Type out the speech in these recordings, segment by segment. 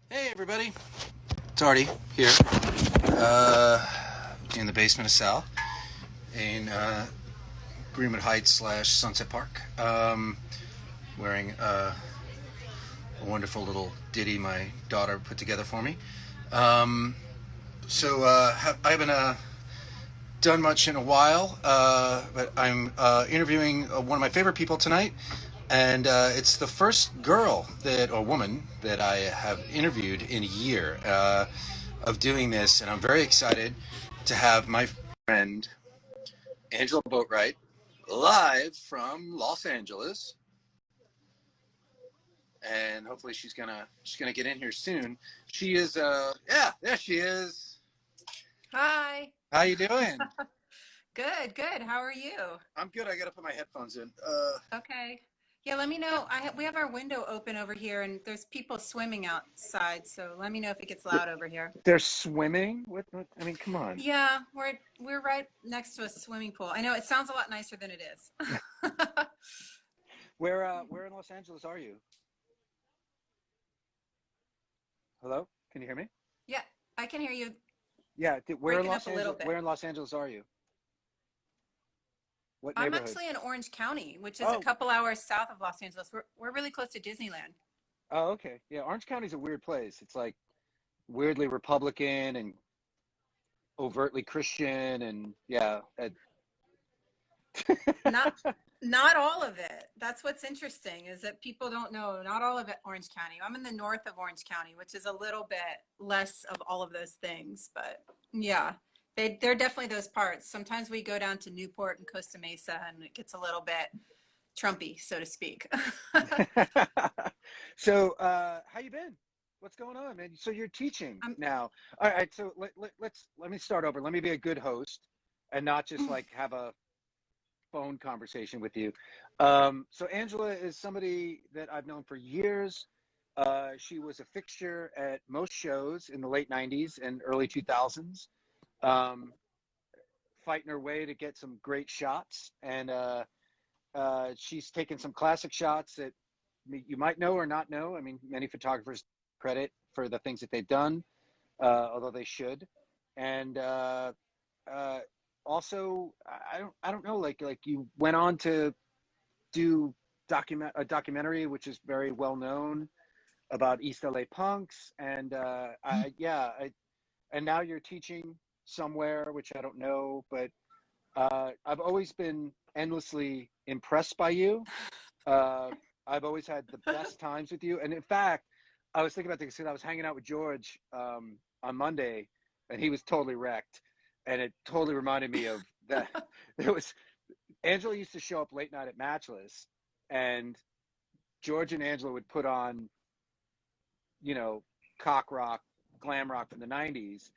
Hey everybody, it's Artie here in the basement of Sal in Greenwood Heights slash Sunset Park, wearing a wonderful little ditty my daughter put together for me. I haven't done much in a while, but I'm interviewing one of my favorite people tonight, and it's the first woman that I have interviewed in a year of doing this, and I'm very excited to have my friend Angela Boatwright live from Los Angeles, and hopefully she's gonna get in here soon. She is yeah, there she is. Hi. How you doing? Good, good. How are you? I'm good. I gotta put my headphones in. Okay. Yeah, let me know. We have our window open over here and there's people swimming outside, so let me know if it gets loud over here. They're swimming? What? I mean, come on. Yeah, we're right next to a swimming pool. I know it sounds a lot nicer than it is. Where in Los Angeles are you? Hello? Can you hear me? Yeah, I can hear you Yeah, breaking up a little bit. Where in Los Angeles are you? What I'm neighborhood? actually in Orange County, which is a Oh, couple hours south of Los Angeles. We're really close to Disneyland. oh, okay. Yeah, Orange County's a weird place. It's like weirdly Republican and overtly Christian and yeah. Not not all of it. That's what's interesting is that people don't know not all of it Orange County. I'm in the north of Orange County, which is a little bit less of all of those things, but yeah. They're definitely those parts. Sometimes we go down to Newport and Costa Mesa and it gets a little bit Trumpy, so to speak. So, how you been? What's going on, man? So you're teaching I'm now. All right, so let me start over. Let me be a good host and not just like have a phone conversation with you. So Angela is somebody that I've known for years. She was a fixture at most shows in the late 90s and early 2000s, um, fighting her way to get some great shots. And she's taken some classic shots that you might know or not know. I mean, many photographers credit for the things that they've done, although they should. And uh, also, I don't know, like you went on to do a documentary which is very well known about East LA punks, and and now you're teaching somewhere which I don't know, but I've always been endlessly impressed by you. Uh, I've always had the best times with you, and in fact, I was thinking about this because I was hanging out with George on Monday, and he was totally wrecked, and it totally reminded me of that. There was Angela used to show up late night at Matchless, and George and Angela would put on, you know, cock rock, glam rock from the '90s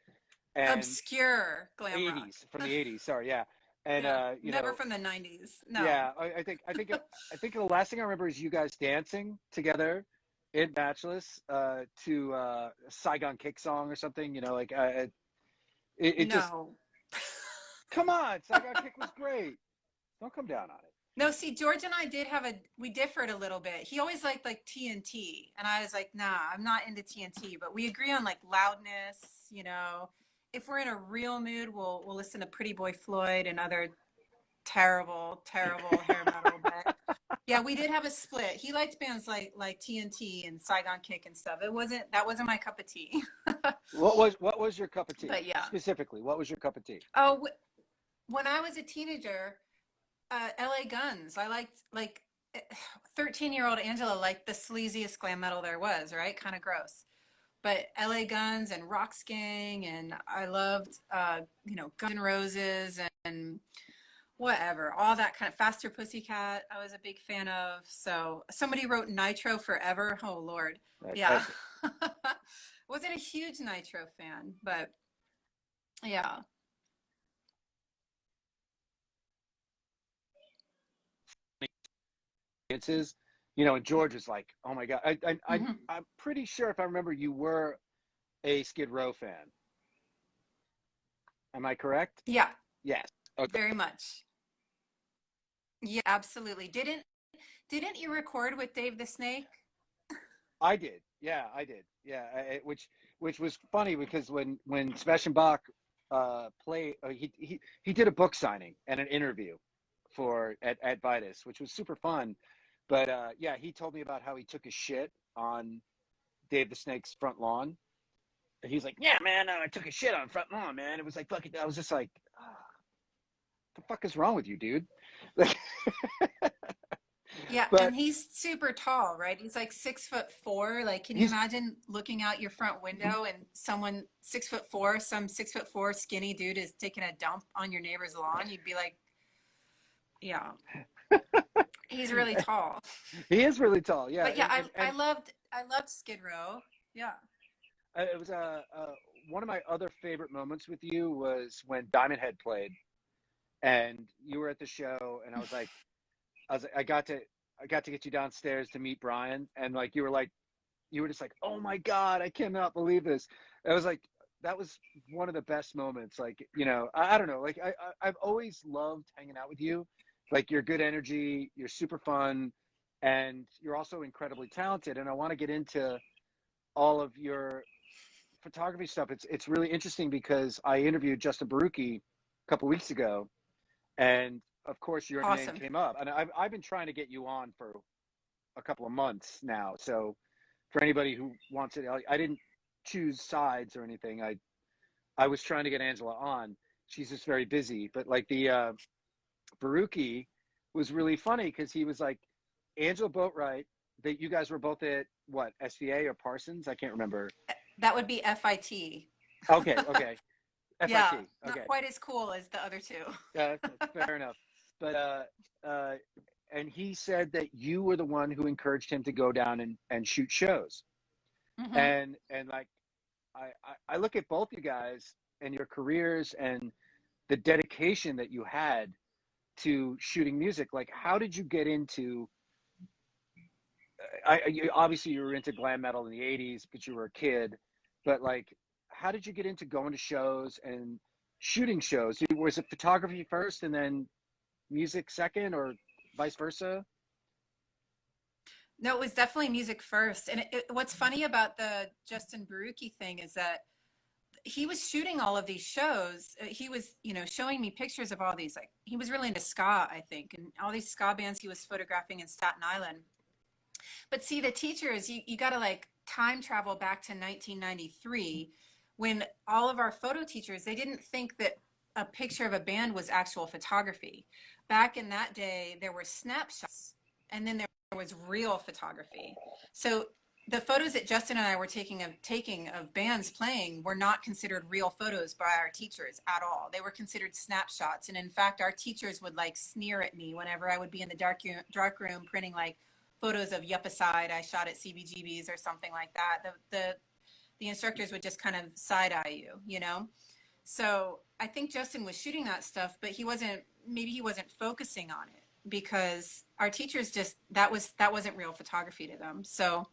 and obscure glam rock. '80s from the '80s. Sorry, yeah, and Yeah, never from the 90s. No. yeah, I think the last thing I remember is you guys dancing together in Matchless to Saigon Kick song or something. You know, like it just No. come on, Saigon Kick was great. Don't come down on it. No, see, George and I we differed a little bit. He always liked like TNT, and I was like, nah, I'm not into TNT. But we agree on like loudness. If we're in a real mood, we'll listen to Pretty Boy Floyd and other terrible, terrible hair metal. But yeah, we did have a split. He liked bands like TNT and Saigon Kick and stuff. That wasn't my cup of tea. What was your cup of tea But yeah. specifically? What was your cup of tea? Oh, when I was a teenager, LA Guns. I liked like 13-year-old Angela liked the sleaziest glam metal there was, right? Kind of gross. But LA Guns and Rocksgang, and I loved Guns N' Roses and whatever, all that kind of Faster Pussycat. I was a big fan of. So somebody wrote Nitro Forever. Oh Lord. I Yeah. Wasn't a huge Nitro fan, but yeah. Experiences, and George is like, oh my God. Hmm. I'm pretty sure if I remember, you were a Skid Row fan. Am I correct? Yeah, Yes. Okay. very much. Yeah, absolutely. Didn't you record with Dave the Snake? I did. Yeah, I did. Yeah, which was funny because when Sebastian Bach played, he did a book signing and an interview for at Vitus, which was super fun. But yeah, he told me about how he took a shit on Dave the Snake's front lawn. He's like, yeah, man, I took a shit on front lawn, man. It was like fucking. I was just like, the fuck is wrong with you, dude? Like, Yeah, but and he's super tall, right? He's like 6'4". Like, can you he's imagine looking out your front window and someone 6'4", some 6'4" skinny dude is taking a dump on your neighbor's lawn? You'd be like, yeah, he's really tall. he is really tall. Yeah, But yeah, I and loved Skid Row. Yeah. it was one of my other favorite moments with you was when Diamond Head played, and you were at the show, and I got to get you downstairs to meet Brian, and you were just like, oh my god, I cannot believe this. It was like that was one of the best moments. Like, I don't know, like I've always loved hanging out with you. Like, you're good energy, you're super fun, and you're also incredibly talented. And I want to get into all of your photography stuff. It's really interesting because I interviewed Justin Barucki a couple weeks ago, and of course your name Awesome. came up, and I've been trying to get you on for a couple of months now. So for anybody who wants it, I didn't choose sides or anything. I was trying to get Angela on. She's just very busy, but like the Barucki was really funny because he was like, Angela Boatwright, that you guys were both at what, SVA or Parsons? I can't remember. That would be FIT. Okay. Yeah, FIT. not Okay. quite as cool as the other two. Yeah, fair enough. But and he said that you were the one who encouraged him to go down and shoot shows. Hmm. And like I look at both you guys and your careers and the dedication that you had to shooting music. Like, how did you get into? Obviously you were into glam metal in the '80s, but you were a kid. But like, how did you get into going to shows and shooting shows? Was it photography first and then music second, or vice versa? No, it was definitely music first. And what's funny about the Justin Barucki thing is that he was shooting all of these shows. He was, showing me pictures of all these. Like, he was really into ska, I think, and all these ska bands he was photographing in Staten Island. But see, the teachers, you got to like time travel back to 1993 when all of our photo teachers, they didn't think that a picture of a band was actual photography. Back in that day, there were snapshots, and then there was real photography. So the photos that Justin and I were taking of bands playing were not considered real photos by our teachers at all. They were considered snapshots. And in fact, our teachers would like sneer at me whenever I would be in the dark room printing like photos of Yup Aside I shot at CBGB's or something like that. The instructors would just kind of side eye you. So I think Justin was shooting that stuff, but maybe he wasn't focusing on it because our teachers just, that wasn't real photography to them. So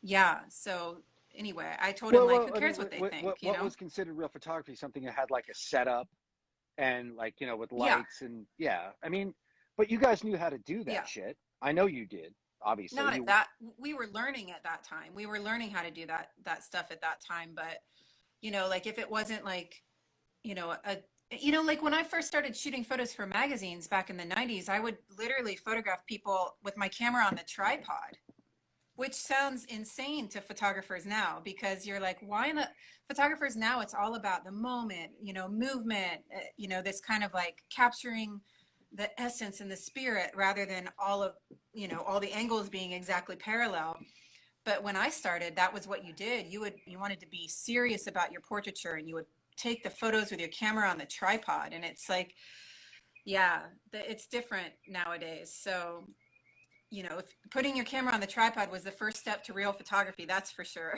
yeah. So anyway, I told him, like, Well, who I mean, cares what they think, what was considered real photography? Something that had like a setup and like, with Yeah. lights and yeah. I mean, but you guys knew how to do Yeah. that shit. I know you did. Obviously, Not at that. We were learning at that time. We were learning how to do that stuff at that time. But, like if it wasn't like, like when I first started shooting photos for magazines back in the 90s, I would literally photograph people with my camera on the tripod, which sounds insane to photographers now because you're like, why in the photographers now it's all about the moment, movement, this kind of like capturing the essence and the spirit rather than all of, all the angles being exactly parallel. But when I started, that was what you did. You wanted to be serious about your portraiture and you would take the photos with your camera on the tripod. And it's like, yeah, it's different nowadays. So, if putting your camera on the tripod was the first step to real photography, that's for sure.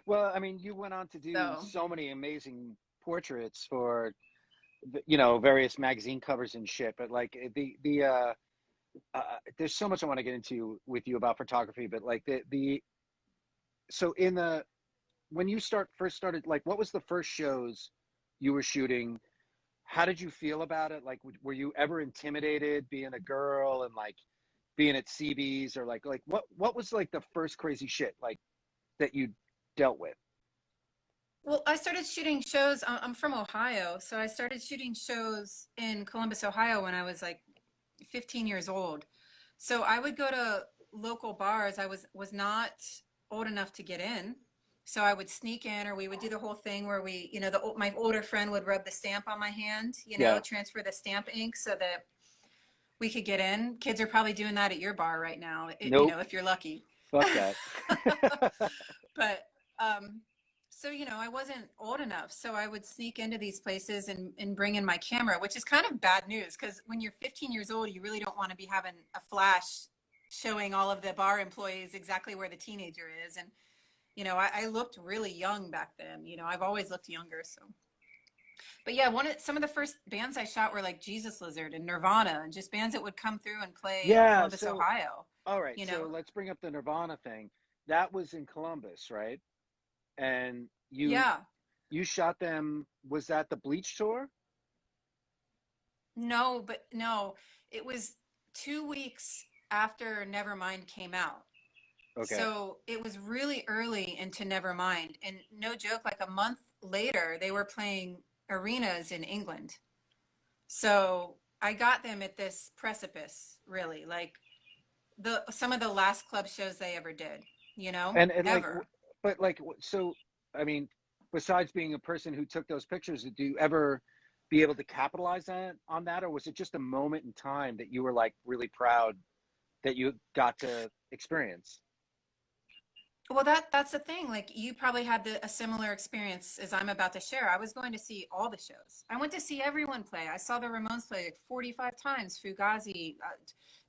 Well, I mean, you went on to do So, so many amazing portraits for, various magazine covers and shit. But like there's so much I want to get into with you about photography. But like so when you first started, like, what was the first shows you were shooting? How did you feel about it? Like, were you ever intimidated being a girl and like, being at CB's, or like what was like the first crazy shit like that you dealt with? Well, I started shooting shows. I'm from Ohio, so I started shooting shows in Columbus, Ohio when I was like 15 years old. So I would go to local bars. I was not old enough to get in. So I would sneak in, or we would do the whole thing where we, my older friend would rub the stamp on my hand, Yeah, transfer the stamp ink so that we could get in. Kids are probably doing that at your bar right now, nope, if you're lucky. fuck that. But so I wasn't old enough, so I would sneak into these places and bring in my camera, which is kind of bad news because when you're 15 years old, you really don't want to be having a flash showing all of the bar employees exactly where the teenager is. And I looked really young back then. I've always looked younger. So, but yeah, some of the first bands I shot were like Jesus Lizard and Nirvana, and just bands that would come through and play in Yeah, Columbus, so Ohio. all right, You so know, let's bring up the Nirvana thing. That was in Columbus, right? And yeah. you shot them, was that the Bleach tour? No, but no, it was 2 weeks after Nevermind came out. Okay. So it was really early into Nevermind. And no joke, like a month later, they were playing arenas in England. So I got them at this precipice, really, like some of the last club shows they ever did, And like ever. but like so I mean, besides being a person who took those pictures, did you ever be able to capitalize on that, or was it just a moment in time that you were like really proud that you got to experience? Well, that's the thing. Like you probably had a similar experience as I'm about to share. I was going to see all the shows. I went to see everyone play. I saw the Ramones play like 45 times, Fugazi,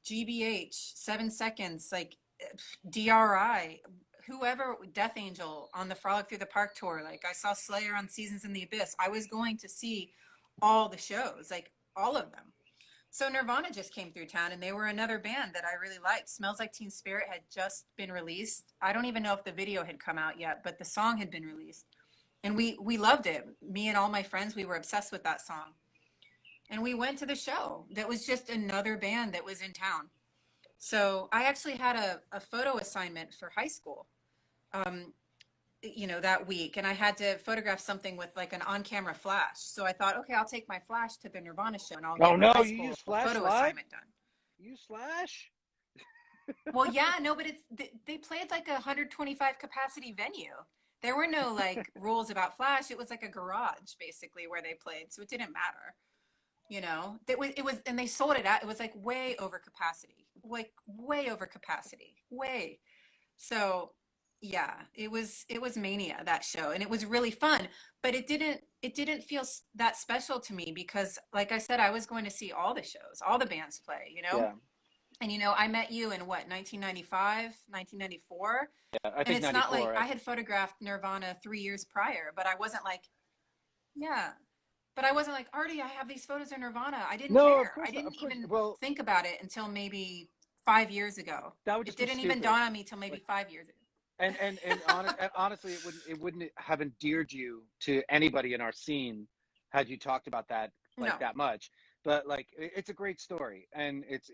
GBH, 7 Seconds, like DRI, whoever, Death Angel on the Frolic Through the Park tour. Like I saw Slayer on Seasons in the Abyss. I was going to see all the shows, like all of them. So Nirvana just came through town, and they were another band that I really liked. Smells Like Teen Spirit had just been released. I don't even know if the video had come out yet, but the song had been released. And we loved it. Me and all my friends, we were obsessed with that song. And we went to the show. That was just another band that was in town. So I actually had a photo assignment for high school. Um, that week, and I had to photograph something with like an on-camera flash. So I thought, okay, I'll take my flash to the Nirvana show and I'll Oh get my no, high you school use Flash photo Live? assignment done. You use Flash? Well, yeah, no, but they played like 125 capacity venue. There were no like rules about flash. It was like a garage basically where they played, so it didn't matter. It was, and they sold it out. It was like way over capacity, like way over capacity, way. So yeah, it was mania, that show, and it was really fun. But it didn't feel that special to me because, like I said, I was going to see all the shows, all the bands play. Yeah. And I met you in what, 1995, 1994. Yeah, I And think it's not like 94. I had photographed Nirvana 3 years prior, but I wasn't like, yeah, but I wasn't like, Artie, I have these photos of Nirvana. I didn't No, of care. I course not. didn't Of course. even Well, think about it until maybe 5 years ago. that would It just be didn't even stupid. dawn on me till maybe Like, 5 years ago. and honestly, it wouldn't have endeared you to anybody in our scene had you talked about that like No. that much. But like, it's a great story, and it's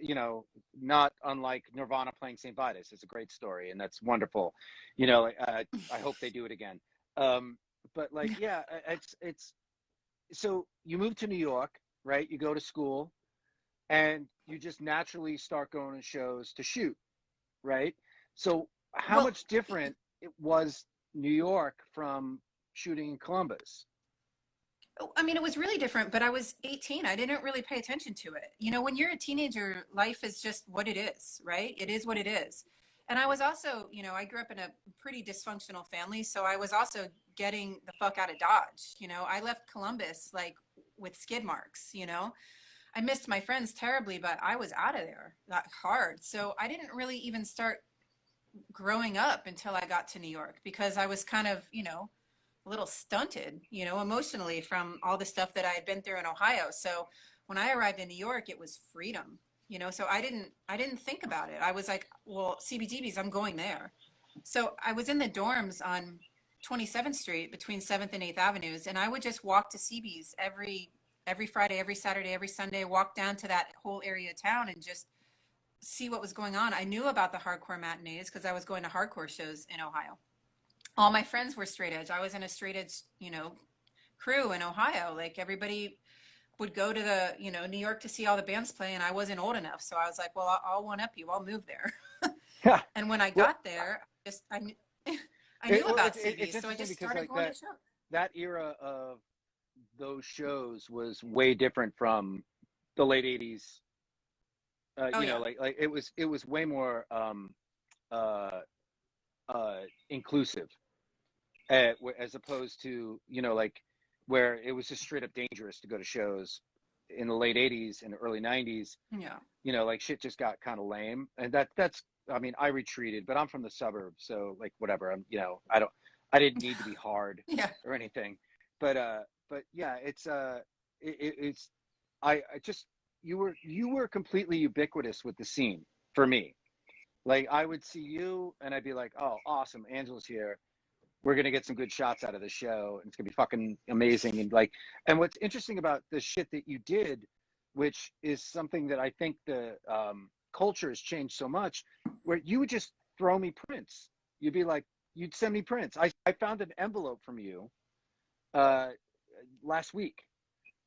not unlike Nirvana playing St. Vitus. It's a great story, and that's wonderful. I hope they do it again. But like, yeah, it's so you move to New York, right? You go to school, and you just naturally start going to shows to shoot, right? So how Well, much different it was New York from shooting in Columbus? I mean, it was really different, but I was 18. I didn't really pay attention to it. When you're a teenager, life is just what it is, right? It is what it is. And I was also, I grew up in a pretty dysfunctional family. So I was also getting the fuck out of Dodge. I left Columbus like with skid marks. I missed my friends terribly, but I was out of there that hard. So I didn't really even start growing up until I got to New York because I was kind of, a little stunted, emotionally from all the stuff that I had been through in Ohio. So when I arrived in New York, it was freedom. So I didn't think about it. I was like, well, CBGB's, I'm going there. So I was in the dorms on 27th Street between 7th and 8th Avenues, and I would just walk to CB's every Friday, every Saturday, every Sunday, walk down to that whole area of town and just see what was going on. I knew about the hardcore matinees because I was going to hardcore shows in Ohio. All my friends were straight edge. I was in a straight edge, crew in Ohio. Like everybody would go to the, New York to see all the bands play, and I wasn't old enough. So I was like, well, I'll one up you. I'll move there. Yeah. And when I Well, got there, I knew, I knew about it's CBs, so I interesting just because started like going to shows. that era of those shows was way different from the late 80s. Oh yeah, Like it was way more uh inclusive, as opposed to, like where it was just straight up dangerous to go to shows in the late 80s and early 90s. yeah, Like shit just got kind of lame, and that's, I mean, I retreated, but I'm from the suburbs, so like whatever. I didn't need to be hard yeah. or anything, but yeah, it's I just, you were completely ubiquitous with the scene for me. Like I would see you and I'd be like, oh, awesome, Angela's here. We're gonna get some good shots out of the show, and it's gonna be fucking amazing. And what's interesting about the shit that you did, which is something that I think the culture has changed so much, where you would just throw me prints. You'd be like, you'd send me prints. I found an envelope from you uh, last week.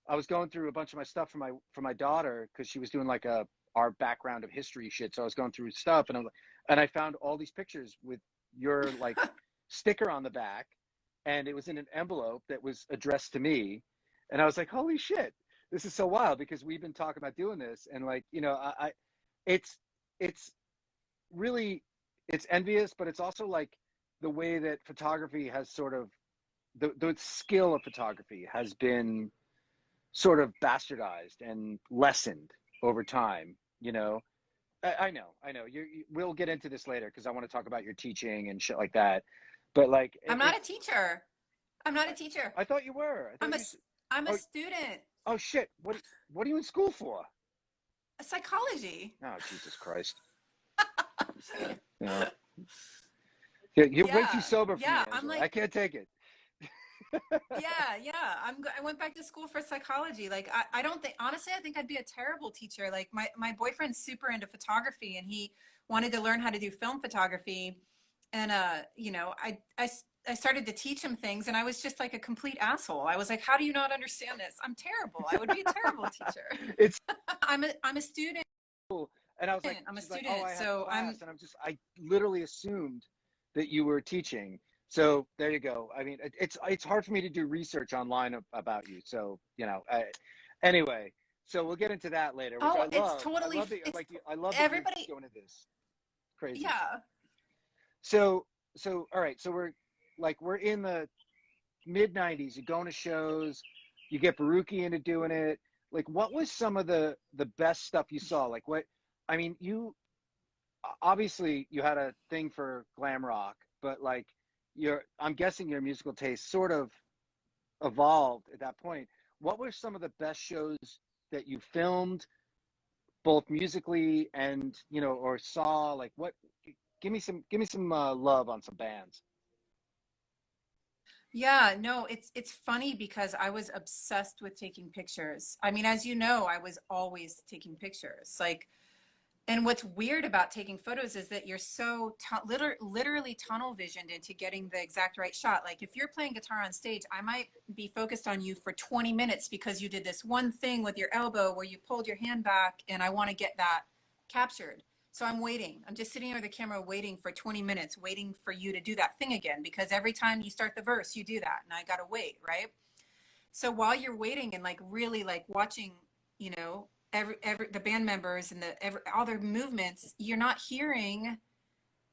I was going through a bunch of my stuff for my daughter because she was doing like a our background of history shit. So I was going through stuff, and I found all these pictures with your like sticker on the back, and it was in an envelope that was addressed to me, and I was like, holy shit, this is so wild, because we've been talking about doing this, and like, it's it's really, it's envious, but it's also like the way that photography has sort of, the skill of photography has been sort of bastardized and lessened over time. I know. We'll get into this later because I want to talk about your teaching and shit like that. But like, I'm not a teacher. I'm not a teacher. I thought you were. I thought I'm a you. I'm a Oh, student. oh shit. What are you in school for? Psychology. Oh, Jesus Christ. Yeah. You're way too Yeah, sober for me, yeah. I'm Angela. I like, can't take it. yeah. I went back to school for psychology. Like, I don't think, honestly, I think I'd be a terrible teacher. Like, my boyfriend's super into photography, and he wanted to learn how to do film photography. And, I started to teach him things, and I was just like a complete asshole. I was like, how do you not understand this? I'm terrible. I would be a terrible teacher. It's I'm a student. cool. And I was like, I'm a she's like, oh, student. I have So class, and I literally assumed that you were teaching. So there you go. I mean, it's hard for me to do research online about you. So anyway, so we'll get into that later, which oh, I it's love. I totally, love that, it's like, I love that you're everybody. going into this. Crazy. Yeah. So all right. So we're in the mid '90s. You're going to shows. You get Baruki into doing it. Like, what was some of the best stuff you saw? Like, what? I mean, you obviously you had a thing for glam rock, but like, I'm guessing your musical taste sort of evolved at that point. What were some of the best shows that you filmed, both musically and, or saw? Like, what? Give me some love on some bands. Yeah, no, it's funny because I was obsessed with taking pictures. I mean, as you know, I was always taking pictures. Like, and what's weird about taking photos is that you're so literally tunnel visioned into getting the exact right shot. Like if you're playing guitar on stage, I might be focused on you for 20 minutes because you did this one thing with your elbow where you pulled your hand back, and I want to get that captured. So I'm waiting. I'm just sitting here with the camera waiting for 20 minutes, waiting for you to do that thing again, because every time you start the verse, you do that, and I got to wait, right? So while you're waiting and like really like watching, every the band members and all their movements, you're not hearing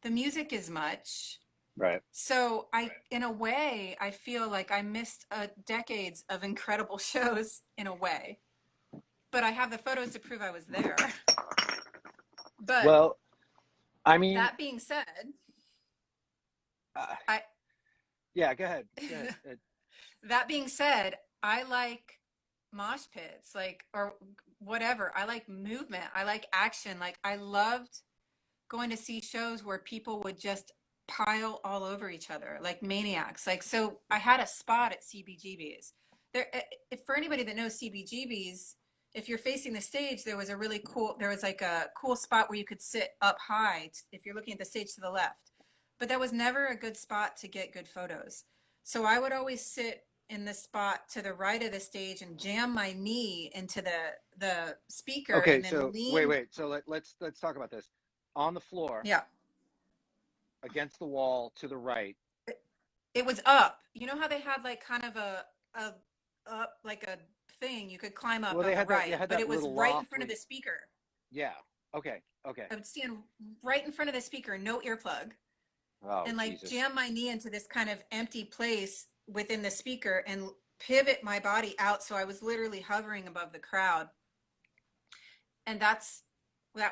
the music as much. Right. So in a way, I feel like I missed decades of incredible shows in a way, but I have the photos to prove I was there. But Well, I mean, that being said, uh, I yeah, go ahead. Go ahead. that being said, I like mosh pits, like, or whatever. I like movement. I like action. Like I loved going to see shows where people would just pile all over each other like maniacs. Like, so I had a spot at CBGB's. There, if for anybody that knows CBGB's, if you're facing the stage, there was like a cool spot where you could sit up high if you're looking at the stage to the left. But that was never a good spot to get good photos. So I would always sit in the spot to the right of the stage and jam my knee into the speaker Okay, and then so lean. wait. So let's talk about this. On the floor, Yeah. against the wall to the right. It was up. You know how they had like kind of a up like a thing you could climb up Well, on the they right, had but that it was little right in loft front where of the speaker. yeah. Okay. Okay. I would stand right in front of the speaker, no earplug, Oh, and like Jesus. jam my knee into this kind of empty place within the speaker and pivot my body out so I was literally hovering above the crowd. And that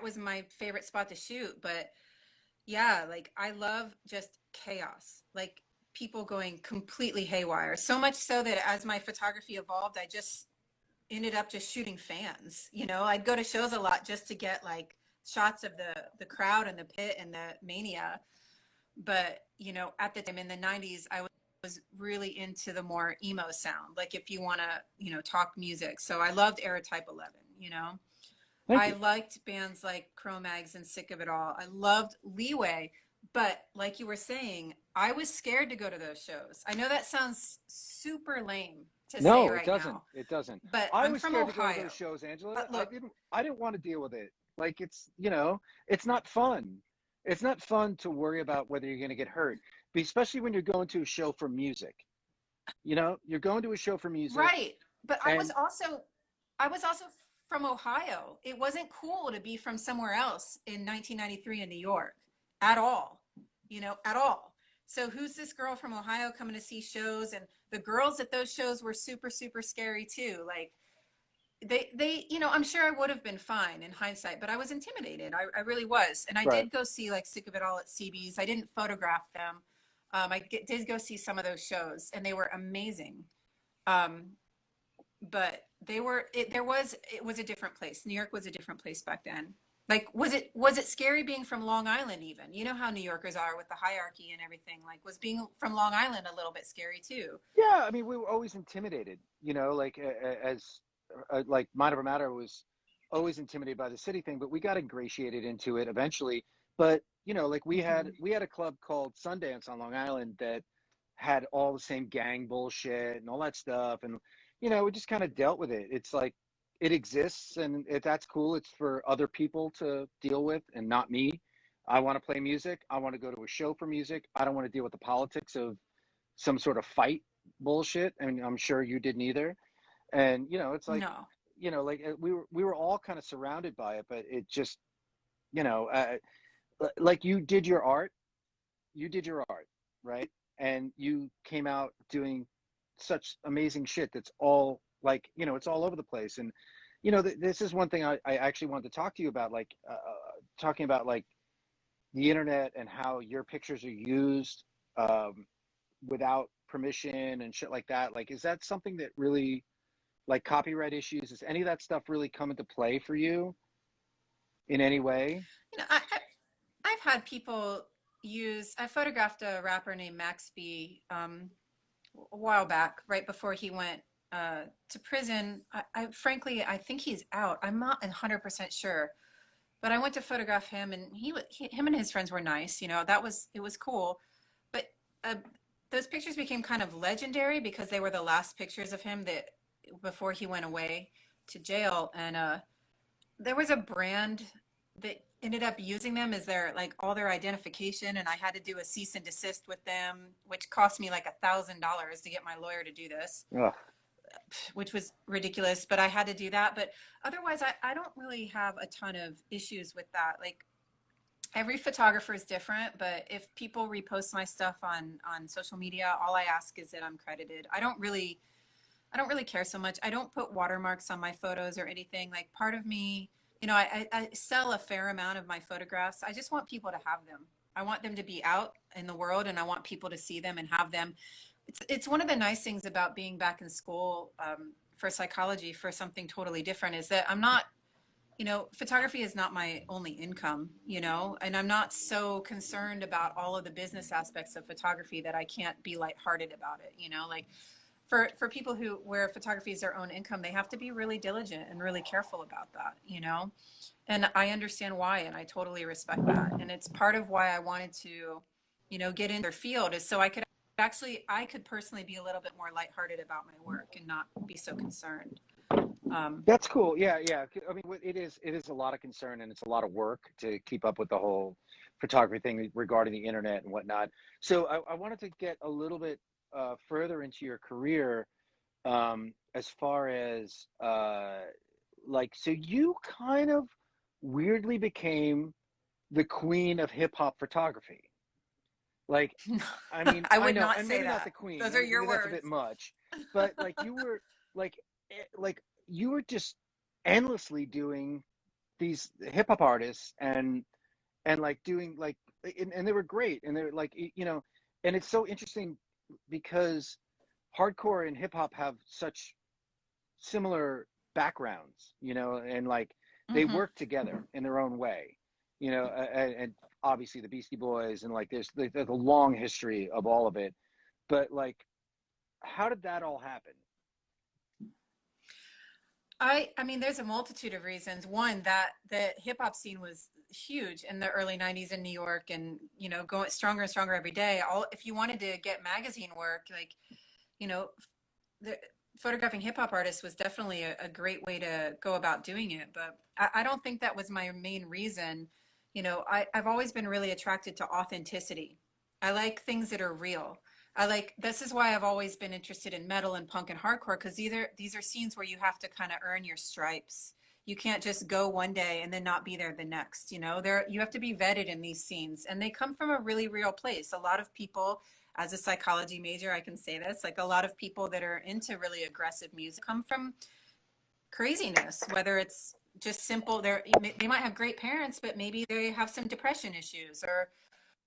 was my favorite spot to shoot. But yeah, like I love just chaos, like people going completely haywire. So much so that as my photography evolved, I just ended up just shooting fans. You know, I'd go to shows a lot just to get like shots of the crowd and the pit and the mania. But, you know, at the time in the 90s, I was really into the more emo sound, like if you want to, you know, talk music. So I loved Era Type 11, you know. Thank I you. liked bands like Cro-Mags and Sick of It All. I loved Leeway, but like you were saying, I was scared to go to those shows. I know that sounds super lame to say No, it right doesn't. now, It doesn't. but I I'm was from scared to go to Ohio. those shows, Angela. Look, I didn't want to deal with it. Like it's, you know, it's not fun. It's not fun to worry about whether you're going to get hurt, but especially when you're going to a show for music. You know, you're going to a show for music right. But and I was also from Ohio. It wasn't cool to be from somewhere else in 1993 in New York at all, you know, at all. So who's this girl from Ohio coming to see shows? And the girls at those shows were super, super scary too. Like you know, I'm sure I would have been fine in hindsight, but I was intimidated. I really was. And I right. did go see like Sick of It All at CB's. I didn't photograph them. Did go see some of those shows and they were amazing. Um, but it was a different place. New York was a different place back then. Like, was it scary being from Long Island even? You know how New Yorkers are with the hierarchy and everything. Like, was being from Long Island a little bit scary too? Yeah, I mean, we were always intimidated, you know, like as like Mind Over Matter was always intimidated by the city thing, but we got ingratiated into it eventually. But, you know, like Hmm. we had a club called Sundance on Long Island that had all the same gang bullshit and all that stuff. And, you know, we just kind of dealt with it. It's like it exists and that's cool. It's for other people to deal with and not me. I want to play music. I want to go to a show for music. I don't want to deal with the politics of some sort of fight bullshit. And I'm sure you didn't either. And, you know, it's like, No. you know, like we were all kind of surrounded by it, but it just, you know, like you did your art, right? And you came out doing such amazing shit that's all like, you know, it's all over the place. And, you know, this is one thing I actually wanted to talk to you about, like talking about like the internet and how your pictures are used without permission and shit like that. Like, is that something that really, like copyright issues, is any of that stuff really come into play for you in any way? You know, I've had people I photographed a rapper named Max B a while back, right before he went to prison. Frankly, I think he's out. I'm not 100% sure, but I went to photograph him, and him and his friends were nice. You know, it was cool. But uh, those pictures became kind of legendary because they were the last pictures of him that before he went away to jail. And there was a brand that ended up using them as their like all their identification, and I had to do a cease and desist with them, which cost me like $1,000 to get my lawyer to do this, Ugh. which was ridiculous, but I had to do that. But otherwise, I don't really have a ton of issues with that. Like every photographer is different, but if people repost my stuff on social media, all I ask is that I'm credited. I don't really care so much. I don't put watermarks on my photos or anything. Like part of me, you know, I sell a fair amount of my photographs. I just want people to have them. I want them to be out in the world, and I want people to see them and have them. It's one of the nice things about being back in school for psychology for something totally different is that I'm not, you know, photography is not my only income, you know, and I'm not so concerned about all of the business aspects of photography that I can't be lighthearted about it, you know, like for people where photography is their own income, they have to be really diligent and really careful about that, you know? And I understand why, and I totally respect that. And it's part of why I wanted to, you know, get in their field, is so I could personally be a little bit more lighthearted about my work and not be so concerned. That's cool. Yeah, yeah. I mean, it is a lot of concern, and it's a lot of work to keep up with the whole photography thing regarding the internet and whatnot. So I wanted to get a little bit further into your career, as far as like, so you kind of weirdly became the queen of hip hop photography. Like, I mean, I I would know, not and say maybe not the that. queen. Those are Maybe your that's a words. bit much, but like you were like like you were just endlessly doing these hip hop artists, and like doing like, and they were great, and they're like, you know, and it's so interesting because hardcore and hip hop have such similar backgrounds, you know, and like they Hmm. work together in their own way, you know, and obviously the Beastie Boys, and like there's a long history of all of it, but like, how did that all happen? I mean, there's a multitude of reasons. One, that the hip hop scene was huge in the early 90s in New York, and, you know, going stronger and stronger every day. All, if you wanted to get magazine work, like, you know, the, photographing hip hop artists was definitely a great way to go about doing it. But I don't think that was my main reason. You know, I've always been really attracted to authenticity. I like things that are real. This is why I've always been interested in metal and punk and hardcore, because these are scenes where you have to kind of earn your stripes. You can't just go one day and then not be there the next. You know, you have to be vetted in these scenes, and they come from a really real place. A lot of people, as a psychology major, I can say this, like a lot of people that are into really aggressive music come from craziness, whether it's just simple, they might have great parents, but maybe they have some depression issues or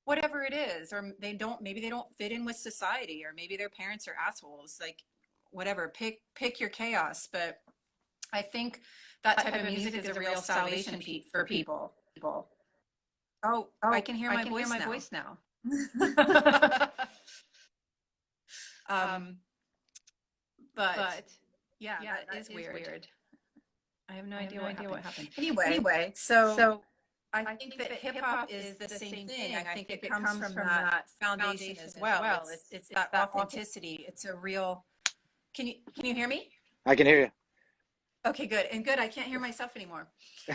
whatever it is, or maybe they don't fit in with society, or maybe their parents are assholes, like whatever, pick your chaos. But I think that type of music is a real salvation for people. Oh, I can hear my voice now. um but yeah, that is weird. I have no idea what happened. Anyway, so I think that hip hop is the same thing. I think it comes from that foundation as well. It's that authenticity. It's a real. Can you hear me? I can hear Okay, good. And good. I can't hear myself anymore.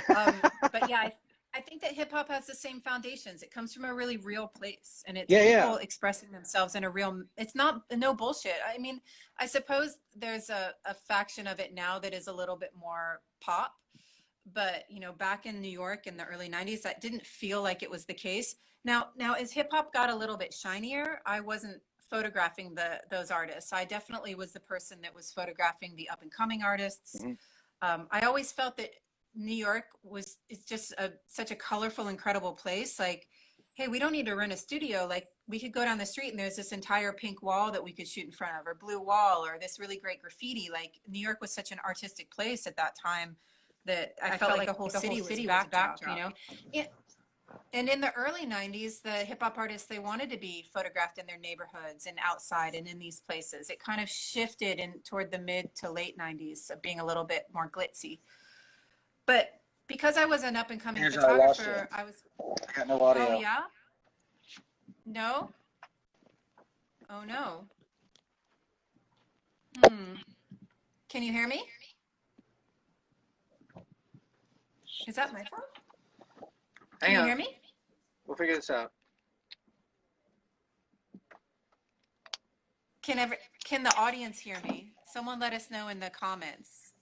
But yeah, I think that hip hop has the same foundations. It comes from a really real place, and it's you. Yeah, people yeah. expressing themselves in a real. It's not no bullshit. I mean, I suppose there's a faction of it now that is a little bit more pop, but you know, back in New York in the early 90s, that didn't feel like it was the case. Now as hip hop got a little bit shinier, I wasn't photographing those artists. I definitely was the person that was photographing the up and coming artists. Hmm. I always felt that New York it's just such a colorful, incredible place. Like, hey, we don't need to rent a studio. Like, we could go down the street and there's this entire pink wall that we could shoot in front of, or blue wall, or this really great graffiti. Like, New York was such an artistic place at that time that I felt like the whole city was backdrop, you know? And in the early 90s, the hip hop artists, they wanted to be photographed in their neighborhoods and outside and in these places. It kind of shifted in toward the mid to late 90s of being a little bit more glitzy. But because I was an up and coming Angela, I lost you. photographer, I was, I got no oh audio. yeah? No? Oh no. Can you hear me? Is that my phone? Can you hear me? We'll figure this out. Can the audience hear me? Someone let us know in the comments.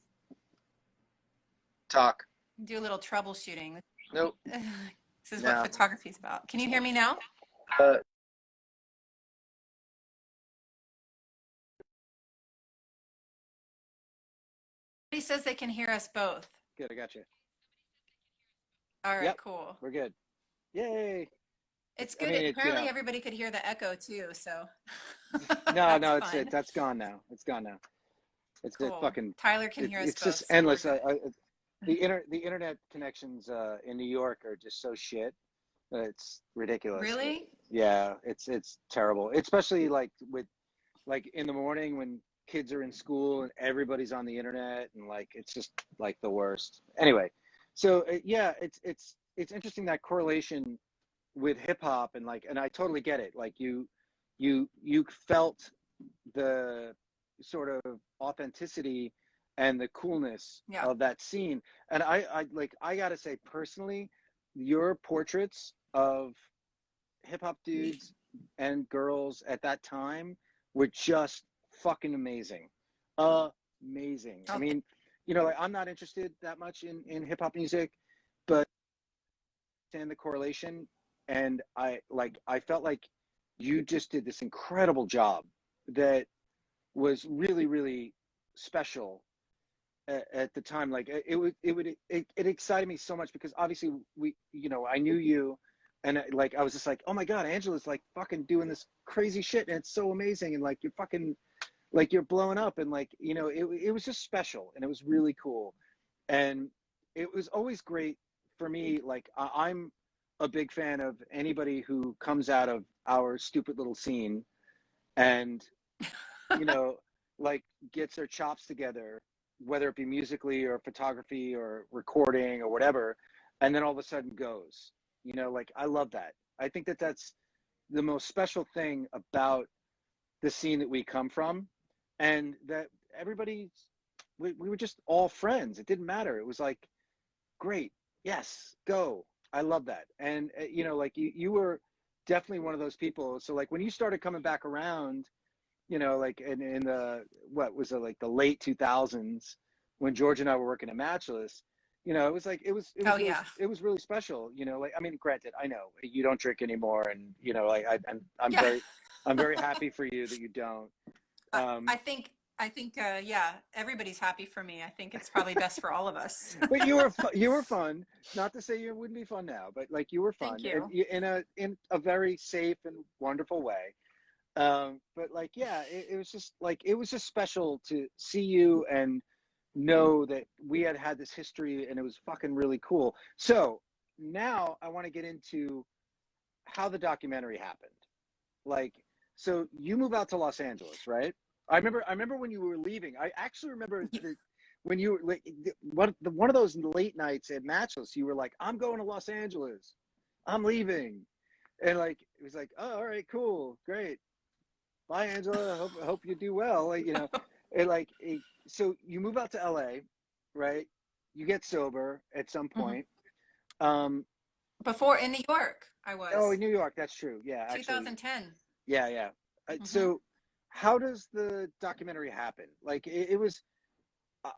Talk. Do a little troubleshooting. Nope. This is what photography is about. Can you hear me now? Somebody says they can hear us both. Good, I got you. All right, Yep. cool. We're good. Yay. It's good. Apparently everybody could hear the echo too, so. No, that's gone now. It's gone now. It's cool. fucking. Tyler can hear us it's both. Just endless. The internet connections in New York are just so shit. It's ridiculous. Really? Yeah, it's terrible. Especially like in the morning kids are in school and everybody's on the internet and like it's just like the worst. Anyway, so yeah, it's interesting that correlation with hip hop and like, and I totally get it. Like you felt the sort of authenticity and the coolness Yeah. of that scene. And I like, I gotta say personally, your portraits of hip hop dudes and girls at that time were just fucking amazing. Amazing. I Okay. mean, you know, like I'm not interested that much in hip hop music, but I understand the correlation. And I felt like you just did this incredible job that was really, really special at the time. Like it excited me so much because obviously you know, I knew you, and like I was just like, oh my god, Angela's like fucking doing this crazy shit and it's so amazing, and like you're fucking like you're blowing up, and like, you know, it was just special and it was really cool. And it was always great for me. Like I'm a big fan of anybody who comes out of our stupid little scene and, you know, like gets their chops together, whether it be musically or photography or recording or whatever, and then all of a sudden goes, you know, like I love that. I think that that's the most special thing about the scene that we come from, and that everybody, we were just all friends. It didn't matter. It was like, great, yes, go. I love that. And, you know, like you were definitely one of those people. So like when you started coming back around, you know, like in the, what was it, like the late 2000s, when George and I were working at Matchless, you know, it was like, Oh yeah. it was really special, you know, like, I mean, granted, I know you don't drink anymore, and, you know, like Yeah. I'm very happy for you that you don't. I, Um, I think I think yeah, everybody's happy for me. I think it's probably best for all of us. but you were fun. Not to say you wouldn't be fun now, but like you were Thank fun, and you. in a very safe and wonderful way. But like, yeah, it was just like, it was just special to see you and know that we had had this history, and it was fucking really cool. So now I want to get into how the documentary happened. Like, so you move out to Los Angeles, right? I remember when you were leaving. I actually remember the when you were like, one of those late nights at Matchless, you were like, "I'm going to Los Angeles. I'm leaving," and like it was like, "Oh, all right, cool, great. Bye, Angela. Hope you do well." Like, you know, and like so you move out to LA, right? You get sober at some Mhm. point. Um, Before in New York, I oh, was in New York, that's true. Yeah, actually, 2010. yeah, yeah. Hmm. So, how does the documentary happen? Like, it was. Uh,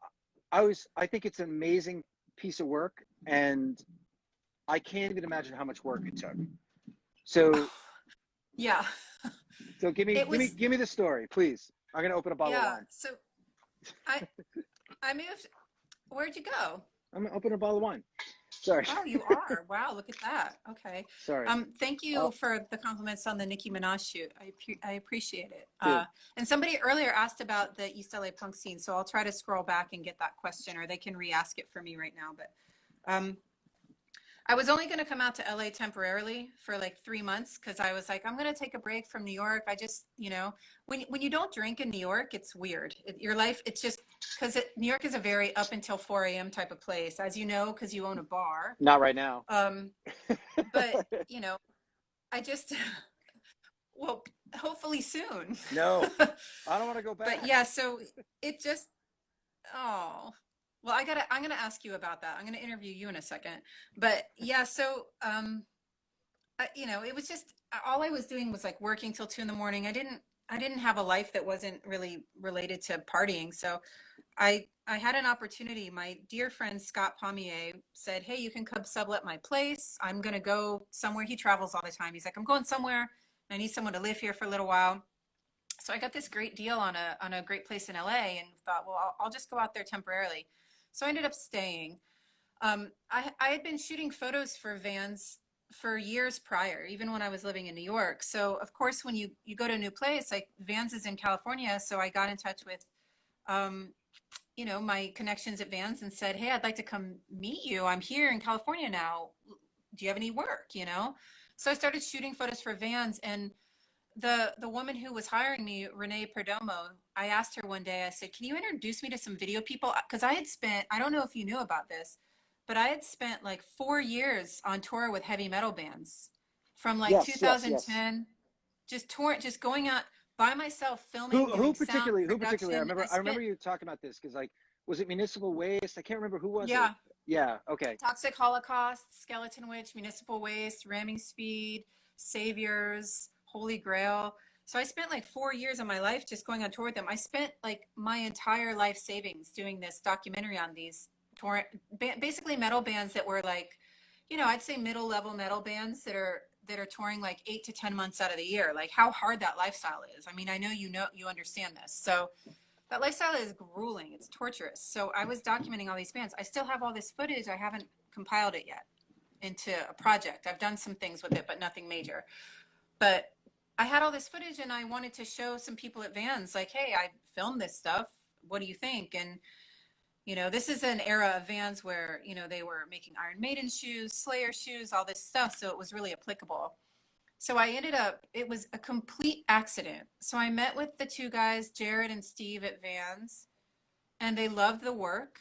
I think it's an amazing piece of work, and I can't even imagine how much work it took. So, Yeah, so it was. give me the story, please. I'm gonna open a bottle of Yeah. wine. So I I moved. Where'd you go? I'm gonna open a bottle of wine. Sorry, Oh, you are. Wow, look at that. Okay. sorry. Thank Oh, you for the compliments on the Nicki Minaj shoot. I appreciate it. dude. And somebody earlier asked about the East LA punk scene, so I'll try to scroll back and get that question, or they can re-ask it for me right now. But I was only going to come out to LA temporarily for like 3 months because I was like, I'm going to take a break from New York. I just, you know, when you don't drink in New York, it's weird. Your life, it's just because New York is a very up until 4 a.m. type of place, as you know, because you own a bar. Not right now. Um, but you know, I just well, hopefully soon. No, I don't want to go But back. yeah, so it just oh well, I'm gonna ask you about that. I'm gonna interview you in a second. But yeah, so you know, it was just all I was doing was like working till 2 in the morning. I didn't have a life that wasn't really related to partying. So I had an opportunity. My dear friend Scott Pommier said, "Hey, you can come sublet my place. I'm gonna go somewhere." He travels all the time. He's like, "I'm going somewhere. I need someone to live here for a little while." So I got this great deal on a great place in LA, and thought, well, I'll just go out there temporarily. So I ended up staying. I had been shooting photos for Vans for years prior, even when I was living in New York. So of course, when you go to a new place, like Vans is in California, so I got in touch with um, you know, my connections at Vans and said, "Hey, I'd like to come meet you. I'm here in California now. Do you have any work?" You know, so I started shooting photos for Vans, and the woman who was hiring me, Renee Perdomo, I asked her one day, I said, can you introduce me to some video people? Because I had spent, I don't know if you knew about this, but I had spent like 4 years on tour with heavy metal bands from like Yes, yes, yes. 2010, just going out by myself, filming, doing sound Who particularly? production. I I remember spent, you talking about this because like, was it Municipal Waste? I can't remember who was it. yeah, Yeah. Okay. Toxic Holocaust, Skeleton Witch, Municipal Waste, Ramming Speed, Saviors, Holy Grail. So I spent like 4 years of my life just going on tour with them. I spent like my entire life savings doing this documentary on these tour, basically metal bands that were like, I'd say middle level metal bands that are touring like 8 to 10 months out of the year. Like how hard that lifestyle is. I mean, I know you understand this. So that lifestyle is grueling. It's torturous. So I was documenting all these bands. I still have all this footage. I haven't compiled it yet into a project. I've done some things with it, but nothing major. But I had all this footage and I wanted to show some people at Vans, like, hey, I filmed this stuff. What do you think? And, this is an era of Vans where, they were making Iron Maiden shoes, Slayer shoes, all this stuff. So it was really applicable. So it was a complete accident. So I met with the two guys, Jared and Steve at Vans, and they loved the work.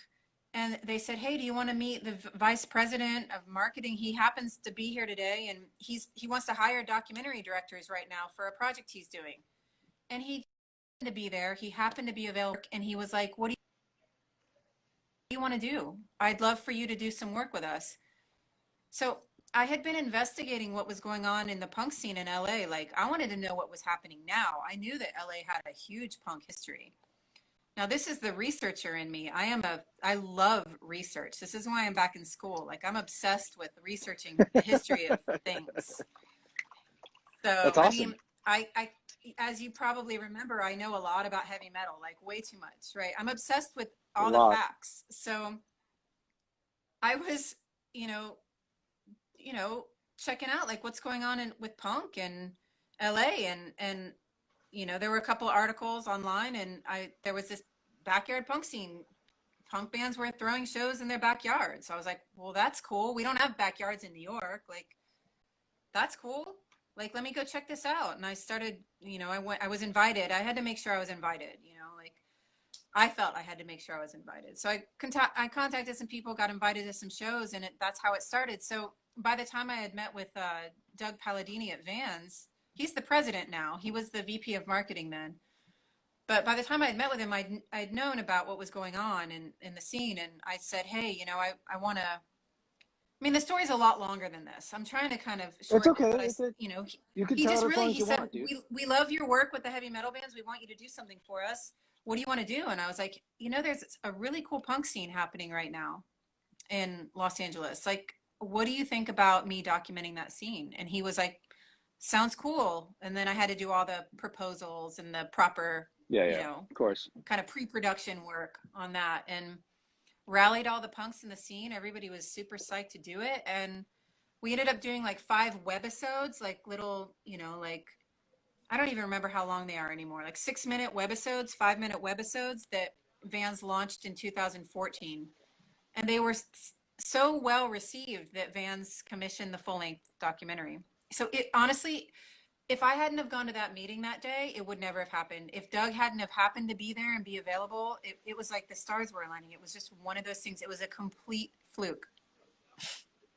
And they said, hey, do you want to meet the vice president of marketing? He happens to be here today, and he wants to hire documentary directors right now for a project he's doing. And he happened to be there. He happened to be available, and he was like, what do you want to do? I'd love for you to do some work with us. So I had been investigating what was going on in the punk scene in LA. Like I wanted to know what was happening now. I knew that LA had a huge punk history. Now this is the researcher in me. I love research. This is why I'm back in school. Like I'm obsessed with researching the history of things. So, That's awesome. I mean, I, as you probably remember, I know a lot about heavy metal, like way too much, right? I'm obsessed with A all the lot. facts. So I was, you know, checking out like what's going on with punk in LA and there were a couple of articles online and there was this backyard punk scene. Punk bands were throwing shows in their backyard. So I was like, well, that's cool. We don't have backyards in New York. Like, that's cool. Like, let me go check this out. And I started, I was invited. I had to make sure I was invited, like I felt I had to make sure I was invited. So I contacted some people, got invited to some shows, and that's how it started. So by the time I had met with Doug Palladini at Vans, he's the president now. He was the VP of marketing then. But by the time I had met with him, I'd known about what was going on in the scene. And I said, hey, I want to, I mean, the story's a lot longer than this. I'm trying to kind of It's shorten it, okay. but You can he tell just it as long really, as he you said, want, dude. we love your work with the heavy metal bands. We want you to do something for us. What do you want to do? And I was like, there's a really cool punk scene happening right now in Los Angeles. Like, what do you think about me documenting that scene? And he was like, sounds cool. And then I had to do all the proposals and the proper, Yeah, of course. kind of pre-production work on that and rallied all the punks in the scene. Everybody was super psyched to do it. And we ended up doing like 5 webisodes, like little, like, I don't even remember how long they are anymore, like 6-minute webisodes, 5-minute webisodes that Vans launched in 2014. And they were so well received that Vans commissioned the full length documentary. So it honestly, if I hadn't have gone to that meeting that day, it would never have happened. If Doug hadn't have happened to be there and be available, it was like the stars were aligning. It was just one of those things. It was a complete fluke.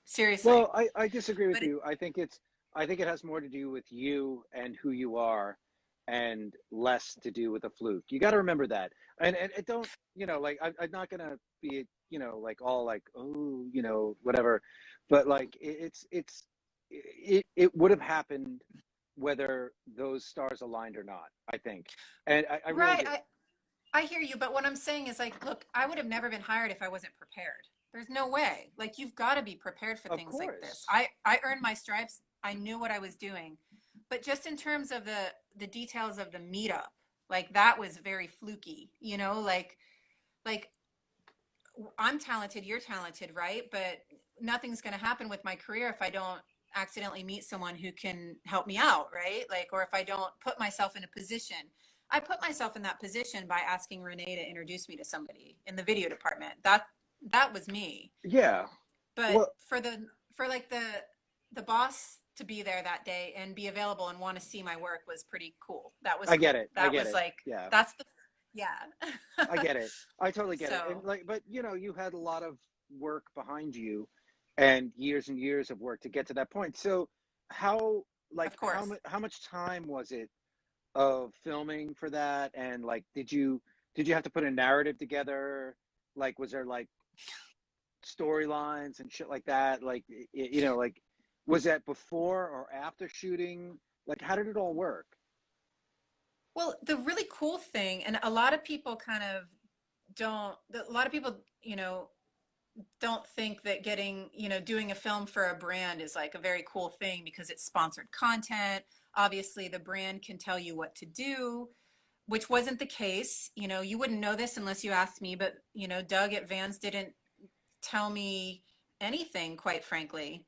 Seriously. Well, I disagree with But you. I think it has more to do with you and who you are and less to do with a fluke. You got to remember that. And it don't, like I'm not going to be, like all like, oh, whatever. But like it would have happened whether those stars aligned or not, I think. And I really right, do. I hear you, but what I'm saying is like, look, I would have never been hired if I wasn't prepared. There's no way. Like you've got to be prepared for Of things like this. course. I earned my stripes. I knew what I was doing. But just in terms of the details of the meetup, like that was very fluky, like I'm talented, you're talented, right? But nothing's going to happen with my career if I don't accidentally meet someone who can help me out, right? Like, or if I don't put myself in a position. I put myself in that position by asking Renee to introduce me to somebody in the video department. That was me. Yeah. But Well, for like the boss to be there that day and be available and want to see my work was pretty cool. That was I cool. get it. I That get was it. like, Yeah. that's the, yeah. I get it. I totally get it. And So, like, but you know, you had a lot of work behind you and years of work to get to that point. So how, like, of course. how much time was it of filming for that? And like, did you have to put a narrative together? Like, was there like storylines and shit like that? Like, you know, like, was that before or after shooting? Like, how did it all work? Well, the really cool thing, and a lot of people kind of don't, a lot of people, you know, don't think that getting, you know, doing a film for a brand is like a very cool thing because it's sponsored content. Obviously, the brand can tell you what to do, which wasn't the case. You know, you wouldn't know this unless you asked me, but, you know, Doug at Vans didn't tell me anything, quite frankly.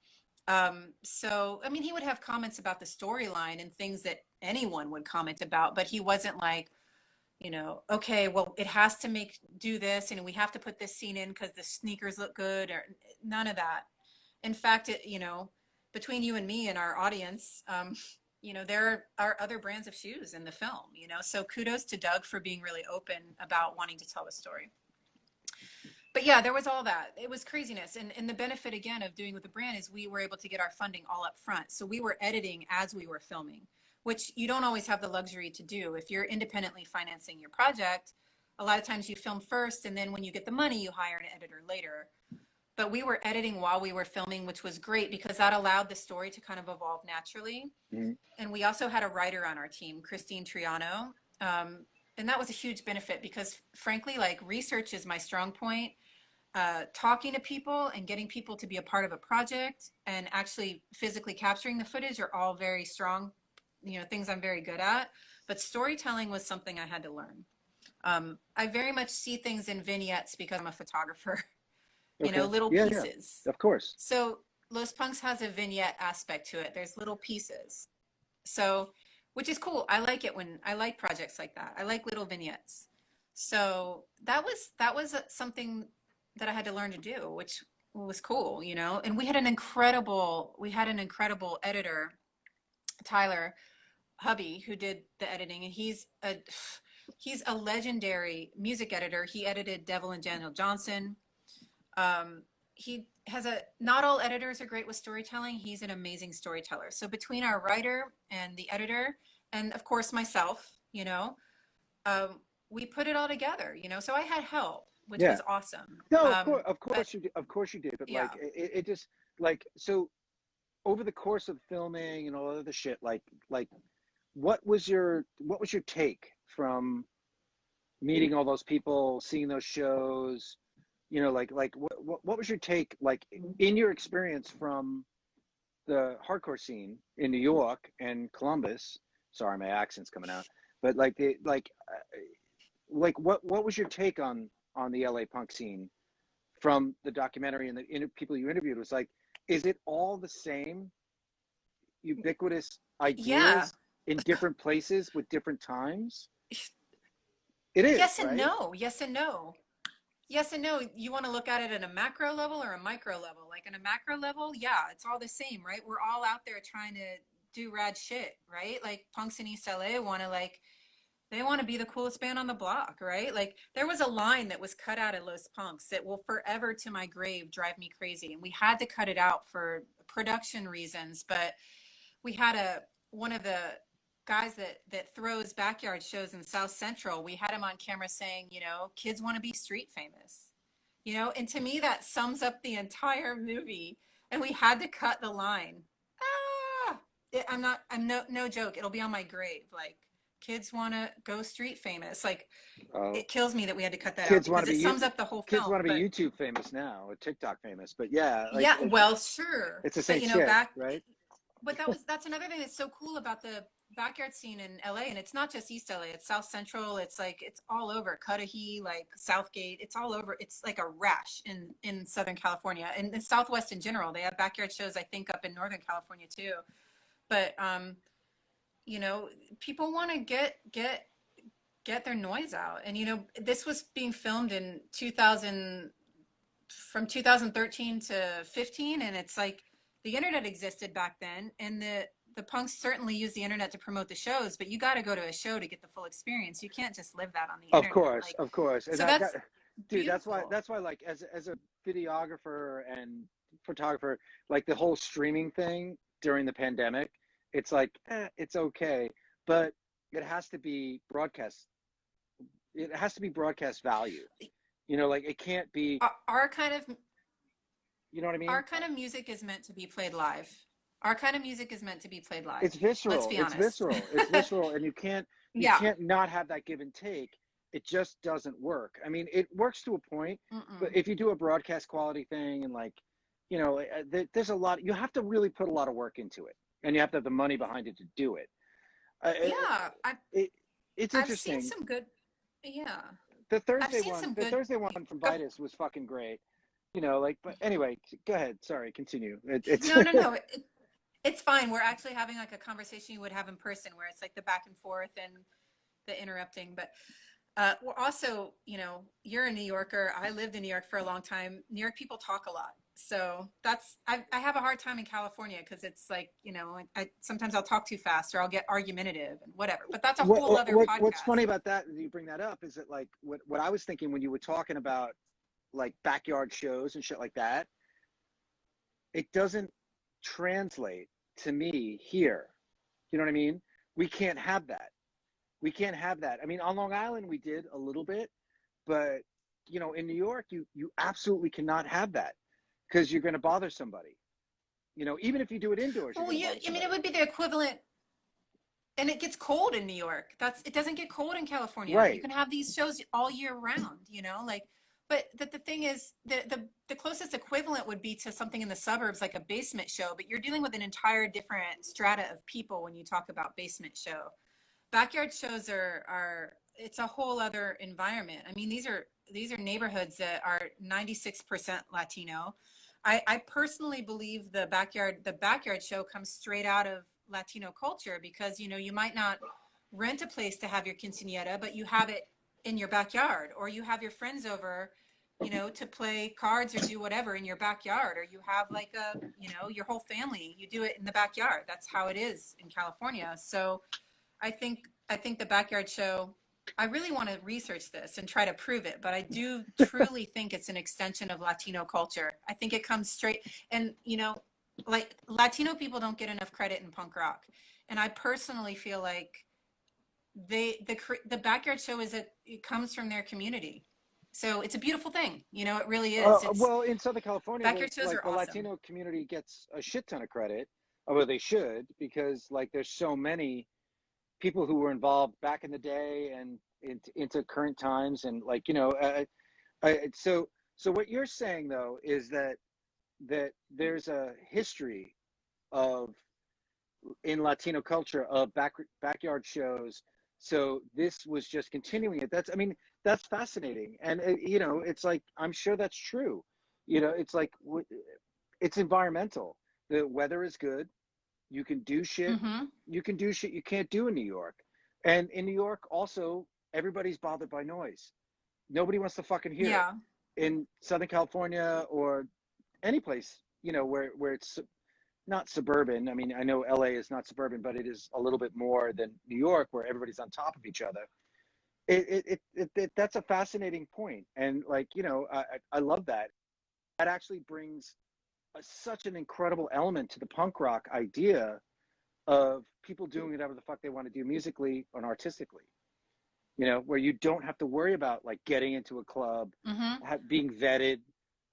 So, I mean, he would have comments about the storyline and things that anyone would comment about, but he wasn't like, you know, okay, well, it has to do this and we have to put this scene in because the sneakers look good, or none of that. In fact, you know, between you and me and our audience, you know, there are other brands of shoes in the film, you know, so kudos to Doug for being really open about wanting to tell the story. But yeah, there was all that. It was craziness. And the benefit again of doing with the brand is we were able to get our funding all up front. So we were editing as we were filming, which you don't always have the luxury to do. If you're independently financing your project, a lot of times you film first, and then when you get the money, you hire an editor later. But we were editing while we were filming, which was great because that allowed the story to kind of evolve naturally. Mm-hmm. And we also had a writer on our team, Christine Triano. And that was a huge benefit because frankly, like, research is my strong point. Talking to people and getting people to be a part of a project and actually physically capturing the footage are all very strong, you know, things I'm very good at. But storytelling was something I had to learn. I very much see things in vignettes because I'm a photographer, you know, Okay. little Yeah, yeah. pieces. Of course. So Los Punks has a vignette aspect to it. There's little pieces. So, which is cool. I like it when I like projects like that. I like little vignettes. So that was something that I had to learn to do, which was cool, you know. And we had an incredible editor, Tyler Hubby, who did the editing, and he's a legendary music editor. He edited Devil and Daniel Johnson. He has a not all editors are great with storytelling. He's an amazing storyteller. So between our writer and the editor, and of course myself, you know, we put it all together, you know. So I had help, which Yeah. was awesome. No, of But course you did. Of course you did. But like, yeah, it just like, so over the course of filming and all of the shit, like, what was your take from meeting all those people, seeing those shows? You know, like what was your take, like, in your experience from the hardcore scene in New York and Columbus? Sorry, my accent's coming out. But like, what was your take on the LA punk scene from the documentary and the people you interviewed? Was like, is it all the same ubiquitous yeah. ideas in different places with different times? It is, Yes and right? no. Yes and no. Yes and no. You want to look at it at a macro level or a micro level? Like, in a macro level, yeah, it's all the same, right? We're all out there trying to do rad shit, right? Like, punks in East LA want to, like, they want to be the coolest band on the block, right? Like, there was a line that was cut out of Los Punks that will forever to my grave drive me crazy. And we had to cut it out for production reasons, but we had one of the guys that throws backyard shows in South Central. We had him on camera saying, you know, kids want to be street famous, you know. And to me, that sums up the entire movie. And we had to cut the line. Ah, I'm no joke. It'll be on my grave. Like, kids want to go street famous. Like, Uh, it kills me that we had to cut that out kids want because to it be sums up the whole kids film. want to be But YouTube famous now, or TikTok famous. But yeah, like, yeah, well, sure. it's the But same you know, shit, right? but that's another thing that's so cool about the backyard scene in LA. And it's not just East LA, it's South Central. It's like, it's all over Cudahy, like Southgate. It's all over. It's like a rash in Southern California and the Southwest in general. They have backyard shows, I think, up in Northern California too. But you know, people want to get their noise out. And you know, this was being filmed in 2000, from 2013 to 15, and it's like, the internet existed back then, and the punks certainly used the internet to promote the shows, but you got to go to a show to get the full experience. You can't just live that on the Of internet. course, Like, of course. And so that's dude, beautiful. that's why like as a videographer and photographer, like the whole streaming thing during the pandemic, it's like it's okay, but it has to be broadcast. It has to be broadcast value. You know, like it can't be, Our kind of you know what I mean? our kind of music is meant to be played live. Our kind of music is meant to be played live. It's Let's visceral. be It's honest. visceral. It's visceral, and you Yeah. can't not have that give and take. It just doesn't work. I mean, it works to a point, but Mm-mm. if you do a broadcast quality thing and like, you know, there's a lot. You have to really put a lot of work into it, and you have to have the money behind it to do it. Yeah. It it's I've seen interesting. some good. Yeah. I've seen some The good. Thursday one from Go. Vitus was fucking great. You know, like, but anyway, go ahead. Sorry, continue. It's No, no, no. It's fine. We're actually having like a conversation you would have in person where it's like the back and forth and the interrupting. But we're also, you're a New Yorker. I lived in New York for a long time. New York people talk a lot. So I have a hard time in California because it's like, sometimes I'll talk too fast or I'll get argumentative and whatever. But that's a whole other what's funny podcast. about that, you bring that up, is that like what I was thinking when you were talking about like backyard shows and shit like that, it doesn't translate to me here. You know what I mean? We can't have that. We can't have that. I mean, on Long Island we did a little bit, but you know, in New York you absolutely cannot have that because you're going to bother somebody. You know, even if you do it indoors, you're Well, going to bother I mean, it somebody. would be the equivalent. And it gets cold in New York. It doesn't get cold in California. You Right. can have these shows all year round, like, but the thing is the closest equivalent would be to something in the suburbs, like a basement show, but you're dealing with an entire different strata of people when you talk about basement show. Backyard shows are it's a whole other environment. I mean, these are neighborhoods that are 96% Latino. I personally believe the backyard show comes straight out of Latino culture because you might not rent a place to have your quinceañera, but you have it in your backyard, or you have your friends over, to play cards or do whatever in your backyard, or you have like your whole family. You do it in the backyard. That's how it is in California. So I think the backyard show. I really want to research this and try to prove it, but I do truly think it's an extension of Latino culture. I think it comes straight, and like Latino people don't get enough credit in punk rock, and I personally feel like the backyard show it comes from their community, so it's a beautiful thing. It really is. It's Well, in Southern California, backyard shows are the awesome. Latino community gets a shit ton of credit, although they should, because like there's so many people who were involved back in the day and into current times, and like so what you're saying though is that there's a history of in Latino culture of backyard shows. So this was just continuing it. I mean, that's fascinating, and it's like I'm sure that's true. It's like it's environmental. The weather is good. You can do shit. Mm-hmm. You can do shit you can't do in New York, and in New York also everybody's bothered by noise. Nobody wants to fucking hear it. Yeah. In Southern California or any place, where it's not suburban. I mean, I know LA is not suburban, but it is a little bit more than New York, where everybody's on top of each other. That's a fascinating point, and like I love that. That actually brings such an incredible element to the punk rock idea of people doing whatever the fuck they want to do musically and artistically. Where you don't have to worry about like getting into a club, Mm-hmm. being vetted,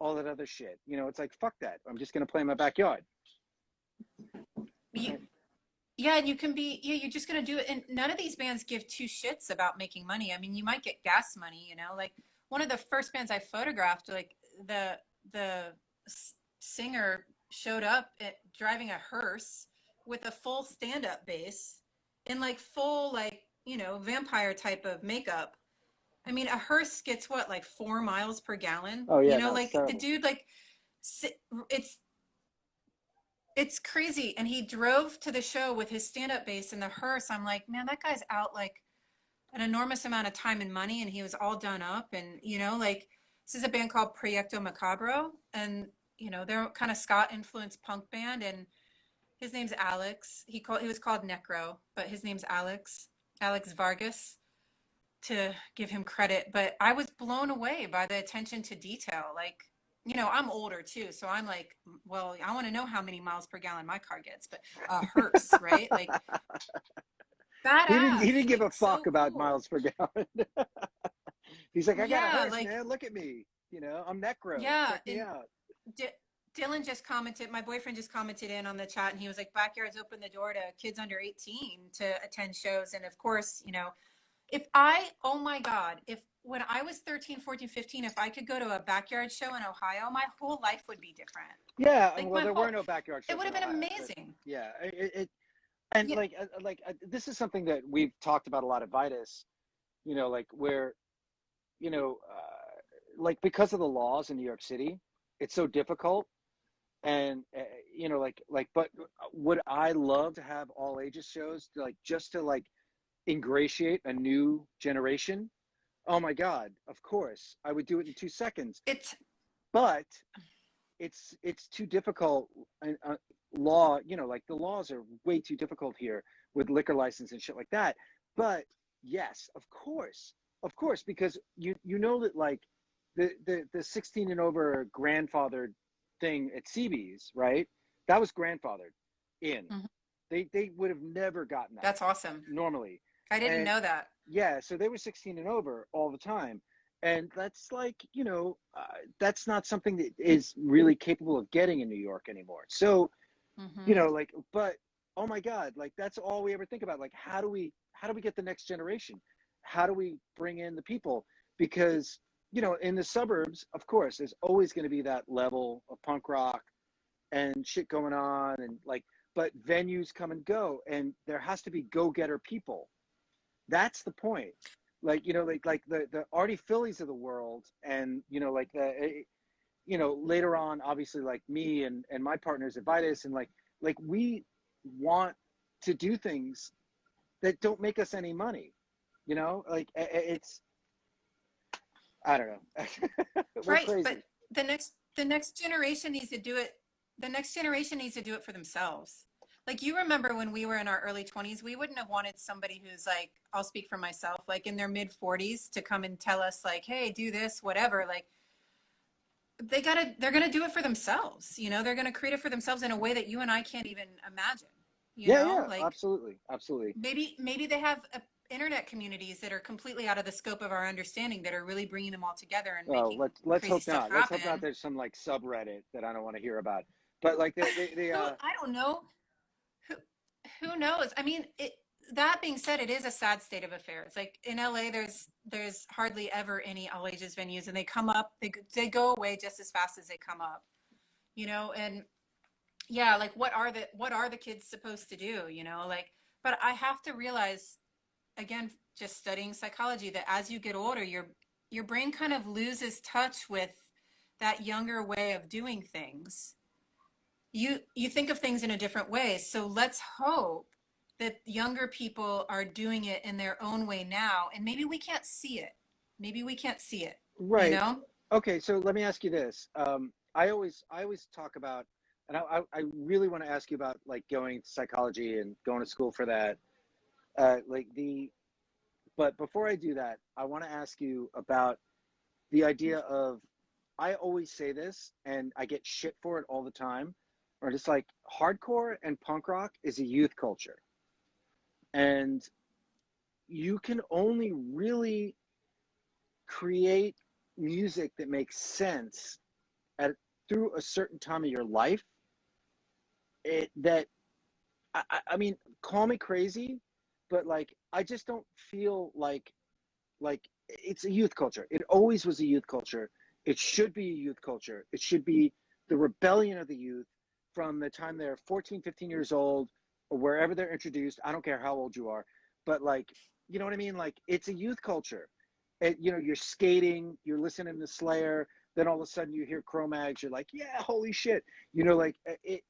all that other shit. It's like fuck that. I'm just gonna play in my backyard. You, yeah, and you're just gonna do it. And none of these bands give two shits about making money. I mean, you might get gas money, like one of the first bands I photographed, like the singer showed up driving a hearse with a full stand-up bass in like full like vampire type of makeup. I mean, a hearse gets what, like 4 miles per gallon? Oh yeah, no, it's Like the terrible. dude, like it's it's crazy. And he drove to the show with his stand-up bass in the hearse. I'm like, man, that guy's out like an enormous amount of time and money, and he was all done up. And like, this is a band called Proyecto Macabro, and they're kind of Scott influenced punk band, and his name's Alex. He was called Necro, but his name's Alex Vargas, to give him credit. But I was blown away by the attention to detail. Like, I'm older too, so I'm like, well, I want to know how many miles per gallon my car gets, but a hearse, right? Like, He badass, didn't give a like so fuck about cool. miles per gallon. He's like, I got a Yeah, hearse, like, man. Look at me. I'm Necro. yeah. Check me And out. D- Dylan just commented, my boyfriend just commented in on the chat, and he was like, backyards open the door to kids under 18 to attend shows. And of course, oh my God, if when I was 13, 14, 15, if I could go to a backyard show in Ohio, my whole life would be different. Yeah, Like, well, there were no backyard it shows would in have been Ohio, but amazing. yeah, and Yeah, this is something that we've talked about a lot at Vitus. Like where like because of the laws in New York City, it's so difficult. And but would I love to have all ages shows to, like, just to like ingratiate a new generation? Oh my God, of course I would do it in 2 seconds. it's But it's too difficult. Law, like the laws are way too difficult here with liquor license and shit like that. But yes, of course, because that, like, the 16 and over grandfathered thing at CB's, right? That was grandfathered in. Mhm. They would have never gotten that That's awesome. normally. I didn't And know that. yeah, so they were 16 and over all the time. And that's like, that's not something that is really capable of getting in New York anymore. So, Hmm. but oh my God, like that's all we ever think about. Like, how do we get the next generation? How do we bring in the people? Because, in the suburbs, of course, there's always going to be that level of punk rock and shit going on, and like, but venues come and go, and there has to be go-getter people. That's the point. Like, like the Artie Phillies of the world, and like later on, obviously, like me and my partners at Vitus, and like we want to do things that don't make us any money. Like it's, I don't know. We're Right, but crazy. the next generation needs to do it. The next generation needs to do it for themselves. Like, you remember when we were in our early 20s, we wouldn't have wanted somebody who's like, I'll speak for myself, like in their mid 40s to come and tell us like, hey, do this, whatever. Like, they're gonna do it for themselves. They're gonna create it for themselves in a way that you and I can't even imagine. Yeah, yeah, Like, absolutely, absolutely. maybe they have internet communities that are completely out of the scope of our understanding, that are really bringing them all together and Oh, making let's crazy hope stuff not. Let's hope not. happen. There's some like subreddit that I don't want to hear about. But like the I don't know. Who who knows? I mean, that being said, it is a sad state of affairs. Like in LA, there's hardly ever any all ages venues, and they come up, they go away just as fast as they come up. And yeah, like, what are the kids supposed to do? Like, but I have to realize, again, just studying psychology, that as you get older, your brain kind of loses touch with that younger way of doing things. You think of things in a different way. So let's hope that younger people are doing it in their own way now, and maybe we can't see it. Maybe we can't see it, you right. know? Okay, so let me ask you this. I always talk about, and I really want to ask you about like going to psychology and going to school for that. Like but before I do that, I want to ask you about the idea of, I always say this and I get shit for it all the time, or just like hardcore and punk rock is a youth culture. And you can only really create music that makes sense at through a certain time of your life. That I mean, call me crazy, but like I just don't feel like it's a youth culture. It always was a youth culture. It should be a youth culture. It should be the rebellion of the youth from the time they're 14, 15 years old, or wherever they're introduced. I don't care how old you are, but like, you know what I mean? Like, it's a youth culture. You're skating, you're listening to Slayer, then all of a sudden you hear Cro-Mags, you're like, yeah, holy shit. Like it,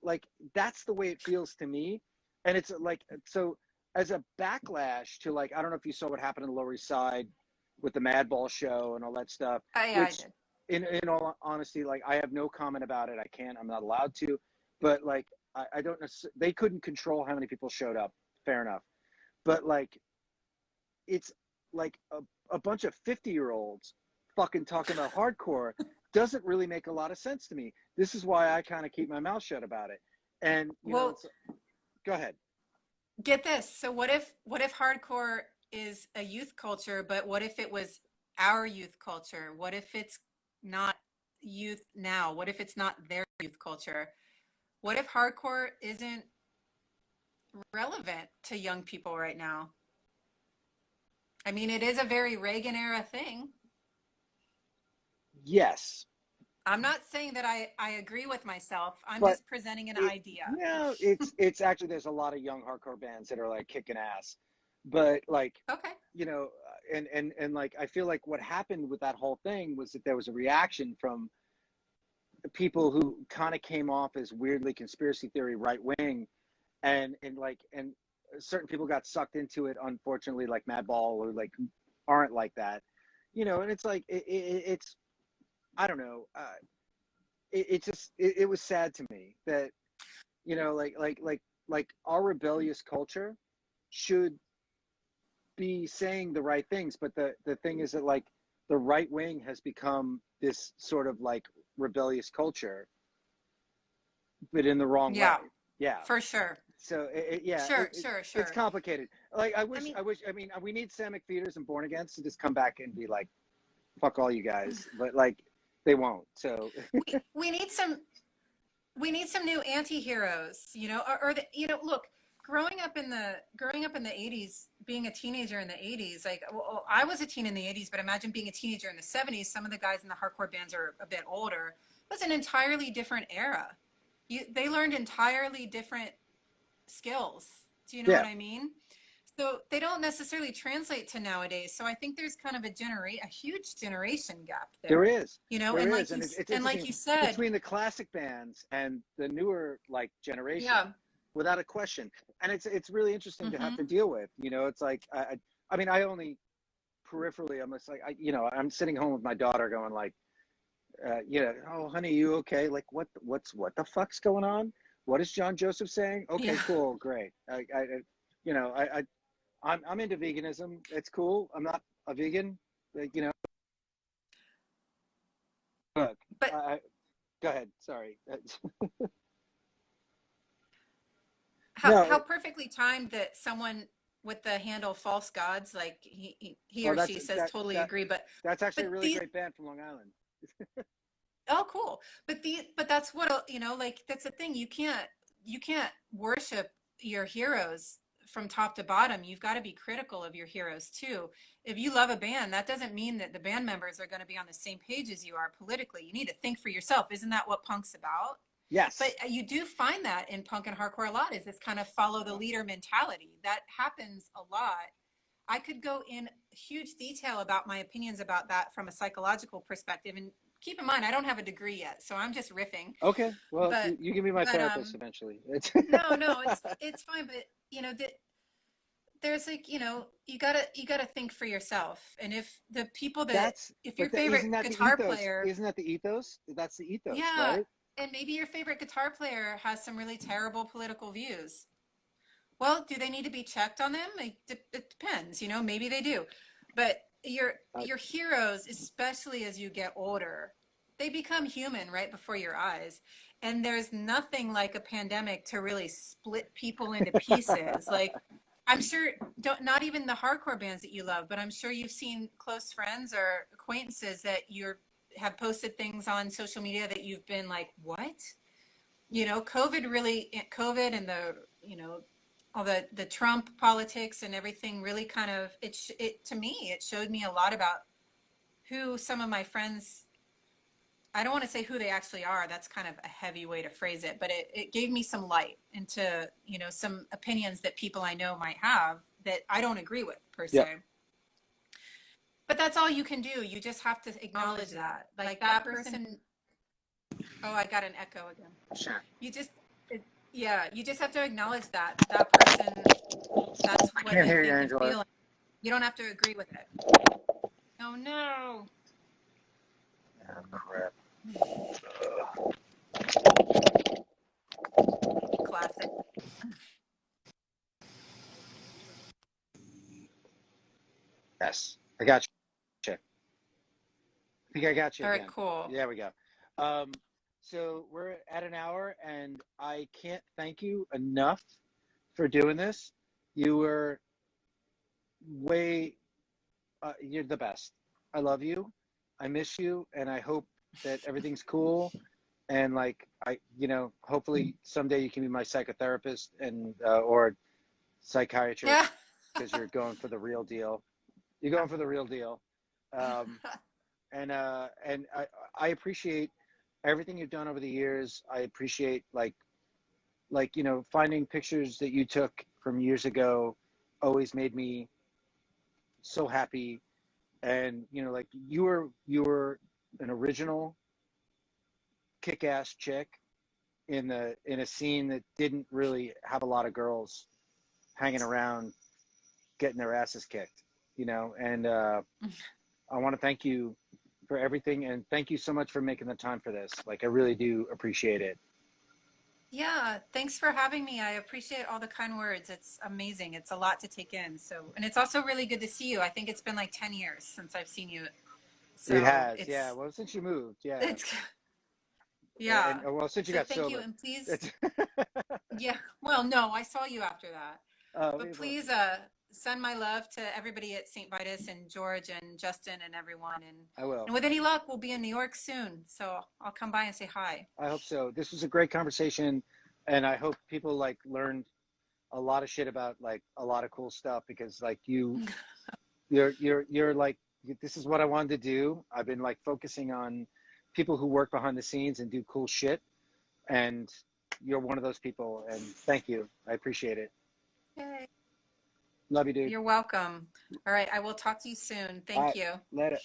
like that's the way it feels to me. And it's like, so as a backlash to, like, I don't know if you saw what happened in the Lower East Side with the Madball show and all that stuff, I which did. in all honesty, like I have no comment about it. I can't. I'm not allowed to. But like I don't necessarily. They couldn't control how many people showed up. Fair enough. But like it's like a bunch of 50-year-olds fucking talking about hardcore doesn't really make a lot of sense to me. This is why I kind of keep my mouth shut about it. And you know, Well, it's, go ahead. get this. So what if hardcore is a youth culture, but what if it was our youth culture? What if it's not youth now? What if it's not their youth culture? What if hardcore isn't relevant to young people right now? I mean, it is a very Reagan era thing. Yes, I'm not saying that I agree with myself. I'm but just presenting an it idea. no, it's actually there's a lot of young hardcore bands that are like kicking ass, but like Okay. you know, and like I feel like what happened with that whole thing was that there was a reaction from people who kind of came off as weirdly conspiracy theory right wing, and certain people got sucked into it, unfortunately, like Madball, or like aren't like that, you know. And it's like it's I don't know. It was sad to me that you know like our rebellious culture should be saying the right things, but the thing is that like the right wing has become this sort of like rebellious culture, but in the wrong way. Yeah, Yeah. for sure. So yeah, Sure, sure, it's sure. complicated. Like I mean, I mean, we need Sam McPheeters and Born Against to just come back and be like, fuck all you guys, but like they won't. So we need some new anti-heroes, you know, or the, you know, look, growing up in the 80s, being a teenager in the 80s, like, well, I was a teen in the 80s, but imagine being a teenager in the 70s. Some of the guys in the hardcore bands are a bit older. It was an entirely different era. They learned entirely different skills. Do you know yeah, what I mean? So they don't necessarily translate to nowadays. So I think there's kind of a huge generation gap there there. is. You know, There is, and it's and like interesting you said, between the classic bands and the newer like generation, yeah. without a question. And it's really interesting to have to Mm-hmm. deal with. You know, it's like I mean, I only peripherally, I'm just like you know, I'm sitting home with my daughter, going like, you know, oh honey, you okay? Like what the fuck's going on? What is John Joseph saying? Okay, Yeah. cool, great. You know, I'm into veganism. It's cool. I'm not a vegan, like, you know. Look, But go ahead. Sorry. how No, perfectly timed that someone with the handle false gods, like he well, or she says that totally that agree, that's actually a but really these great band from Long Island. oh cool. But that's what, you know, like that's the thing. You can't worship your heroes from top to bottom. You've got to be critical of your heroes too. If you love a band, that doesn't mean that the band members are going to be on the same page as you are politically. You need to think for yourself. Isn't that what punk's about? But Yes. you do find that in punk and hardcore a lot, is this kind of follow the leader mentality. That happens a lot. I could go in huge detail about my opinions about that from a psychological perspective. And keep in mind, I don't have a degree yet, so I'm just riffing. Okay. Well, But you can be my but therapist eventually. It's no, it's fine. But you know, there's like, you know, you gotta think for yourself. And if the people that that's if your but favorite isn't that the guitar ethos? player, Isn't that the ethos? That's the ethos, yeah, right? and maybe your favorite guitar player has some really terrible political views. Well, do they need to be checked on them? It depends, you know, maybe they do. But Uh, your heroes, especially as you get older, they become human right before your eyes. And there's nothing like a pandemic to really split people into pieces. Like I'm sure don't not even the hardcore bands that you love, but I'm sure you've seen close friends or acquaintances that you have posted things on social media that you've been like, "What?" You know, COVID and the, you know, all the Trump politics and everything really kind of it to me it showed me a lot about who some of my friends, I don't want to say who they actually are, that's kind of a heavy way to phrase it, but it gave me some light into, you know, some opinions that people I know might have that I don't agree with per yeah. se. But that's all you can do. You just have to acknowledge that, like that person. Oh, I got an echo again. Sure. You just yeah, you just have to acknowledge that that person, that's I what can't they hear you, think and Angela. feel. You don't have to agree with it. Oh no. Oh, crap. Classic. Yes, I got you. I think I got you All right, again. cool. There we go. Um, so we're at an hour, and I can't thank you enough for doing this. You were way, you're the best. I love you. I miss you, and I hope that everything's cool. And like hopefully someday you can be my psychotherapist and or psychiatrist Yeah. because you're going for the real deal. You're going for the real deal. Um, and I appreciate everything you've done over the years. I appreciate finding pictures that you took from years ago always made me so happy. And like you were an original kick-ass chick in a scene that didn't really have a lot of girls hanging around getting their asses kicked, and I want to thank you for everything, and thank you so much for making the time for this. Like, I really do appreciate it. Yeah, thanks for having me. I appreciate all the kind words. It's amazing. It's a lot to take in. So, and it's also really good to see you. I think it's been like 10 years since I've seen you. It So has, yeah. Well, since you moved, yeah, it's, and yeah. well, since you So got thank you. sober, And please, it's yeah, well, no, I saw you after that. But well, please, send my love to everybody at St. Vitus and George and Justin and everyone. I will. And with any luck, we'll be in New York soon. So I'll come by and say hi. I hope so. This was a great conversation, and I hope people like learned a lot of shit about like a lot of cool stuff because like you're like this is what I wanted to do. I've been like focusing on people who work behind the scenes and do cool shit, and you're one of those people. And thank you. I appreciate it. Yay. Love you, dude. You're welcome. All right. I will talk to you soon. All Thank right, you. later.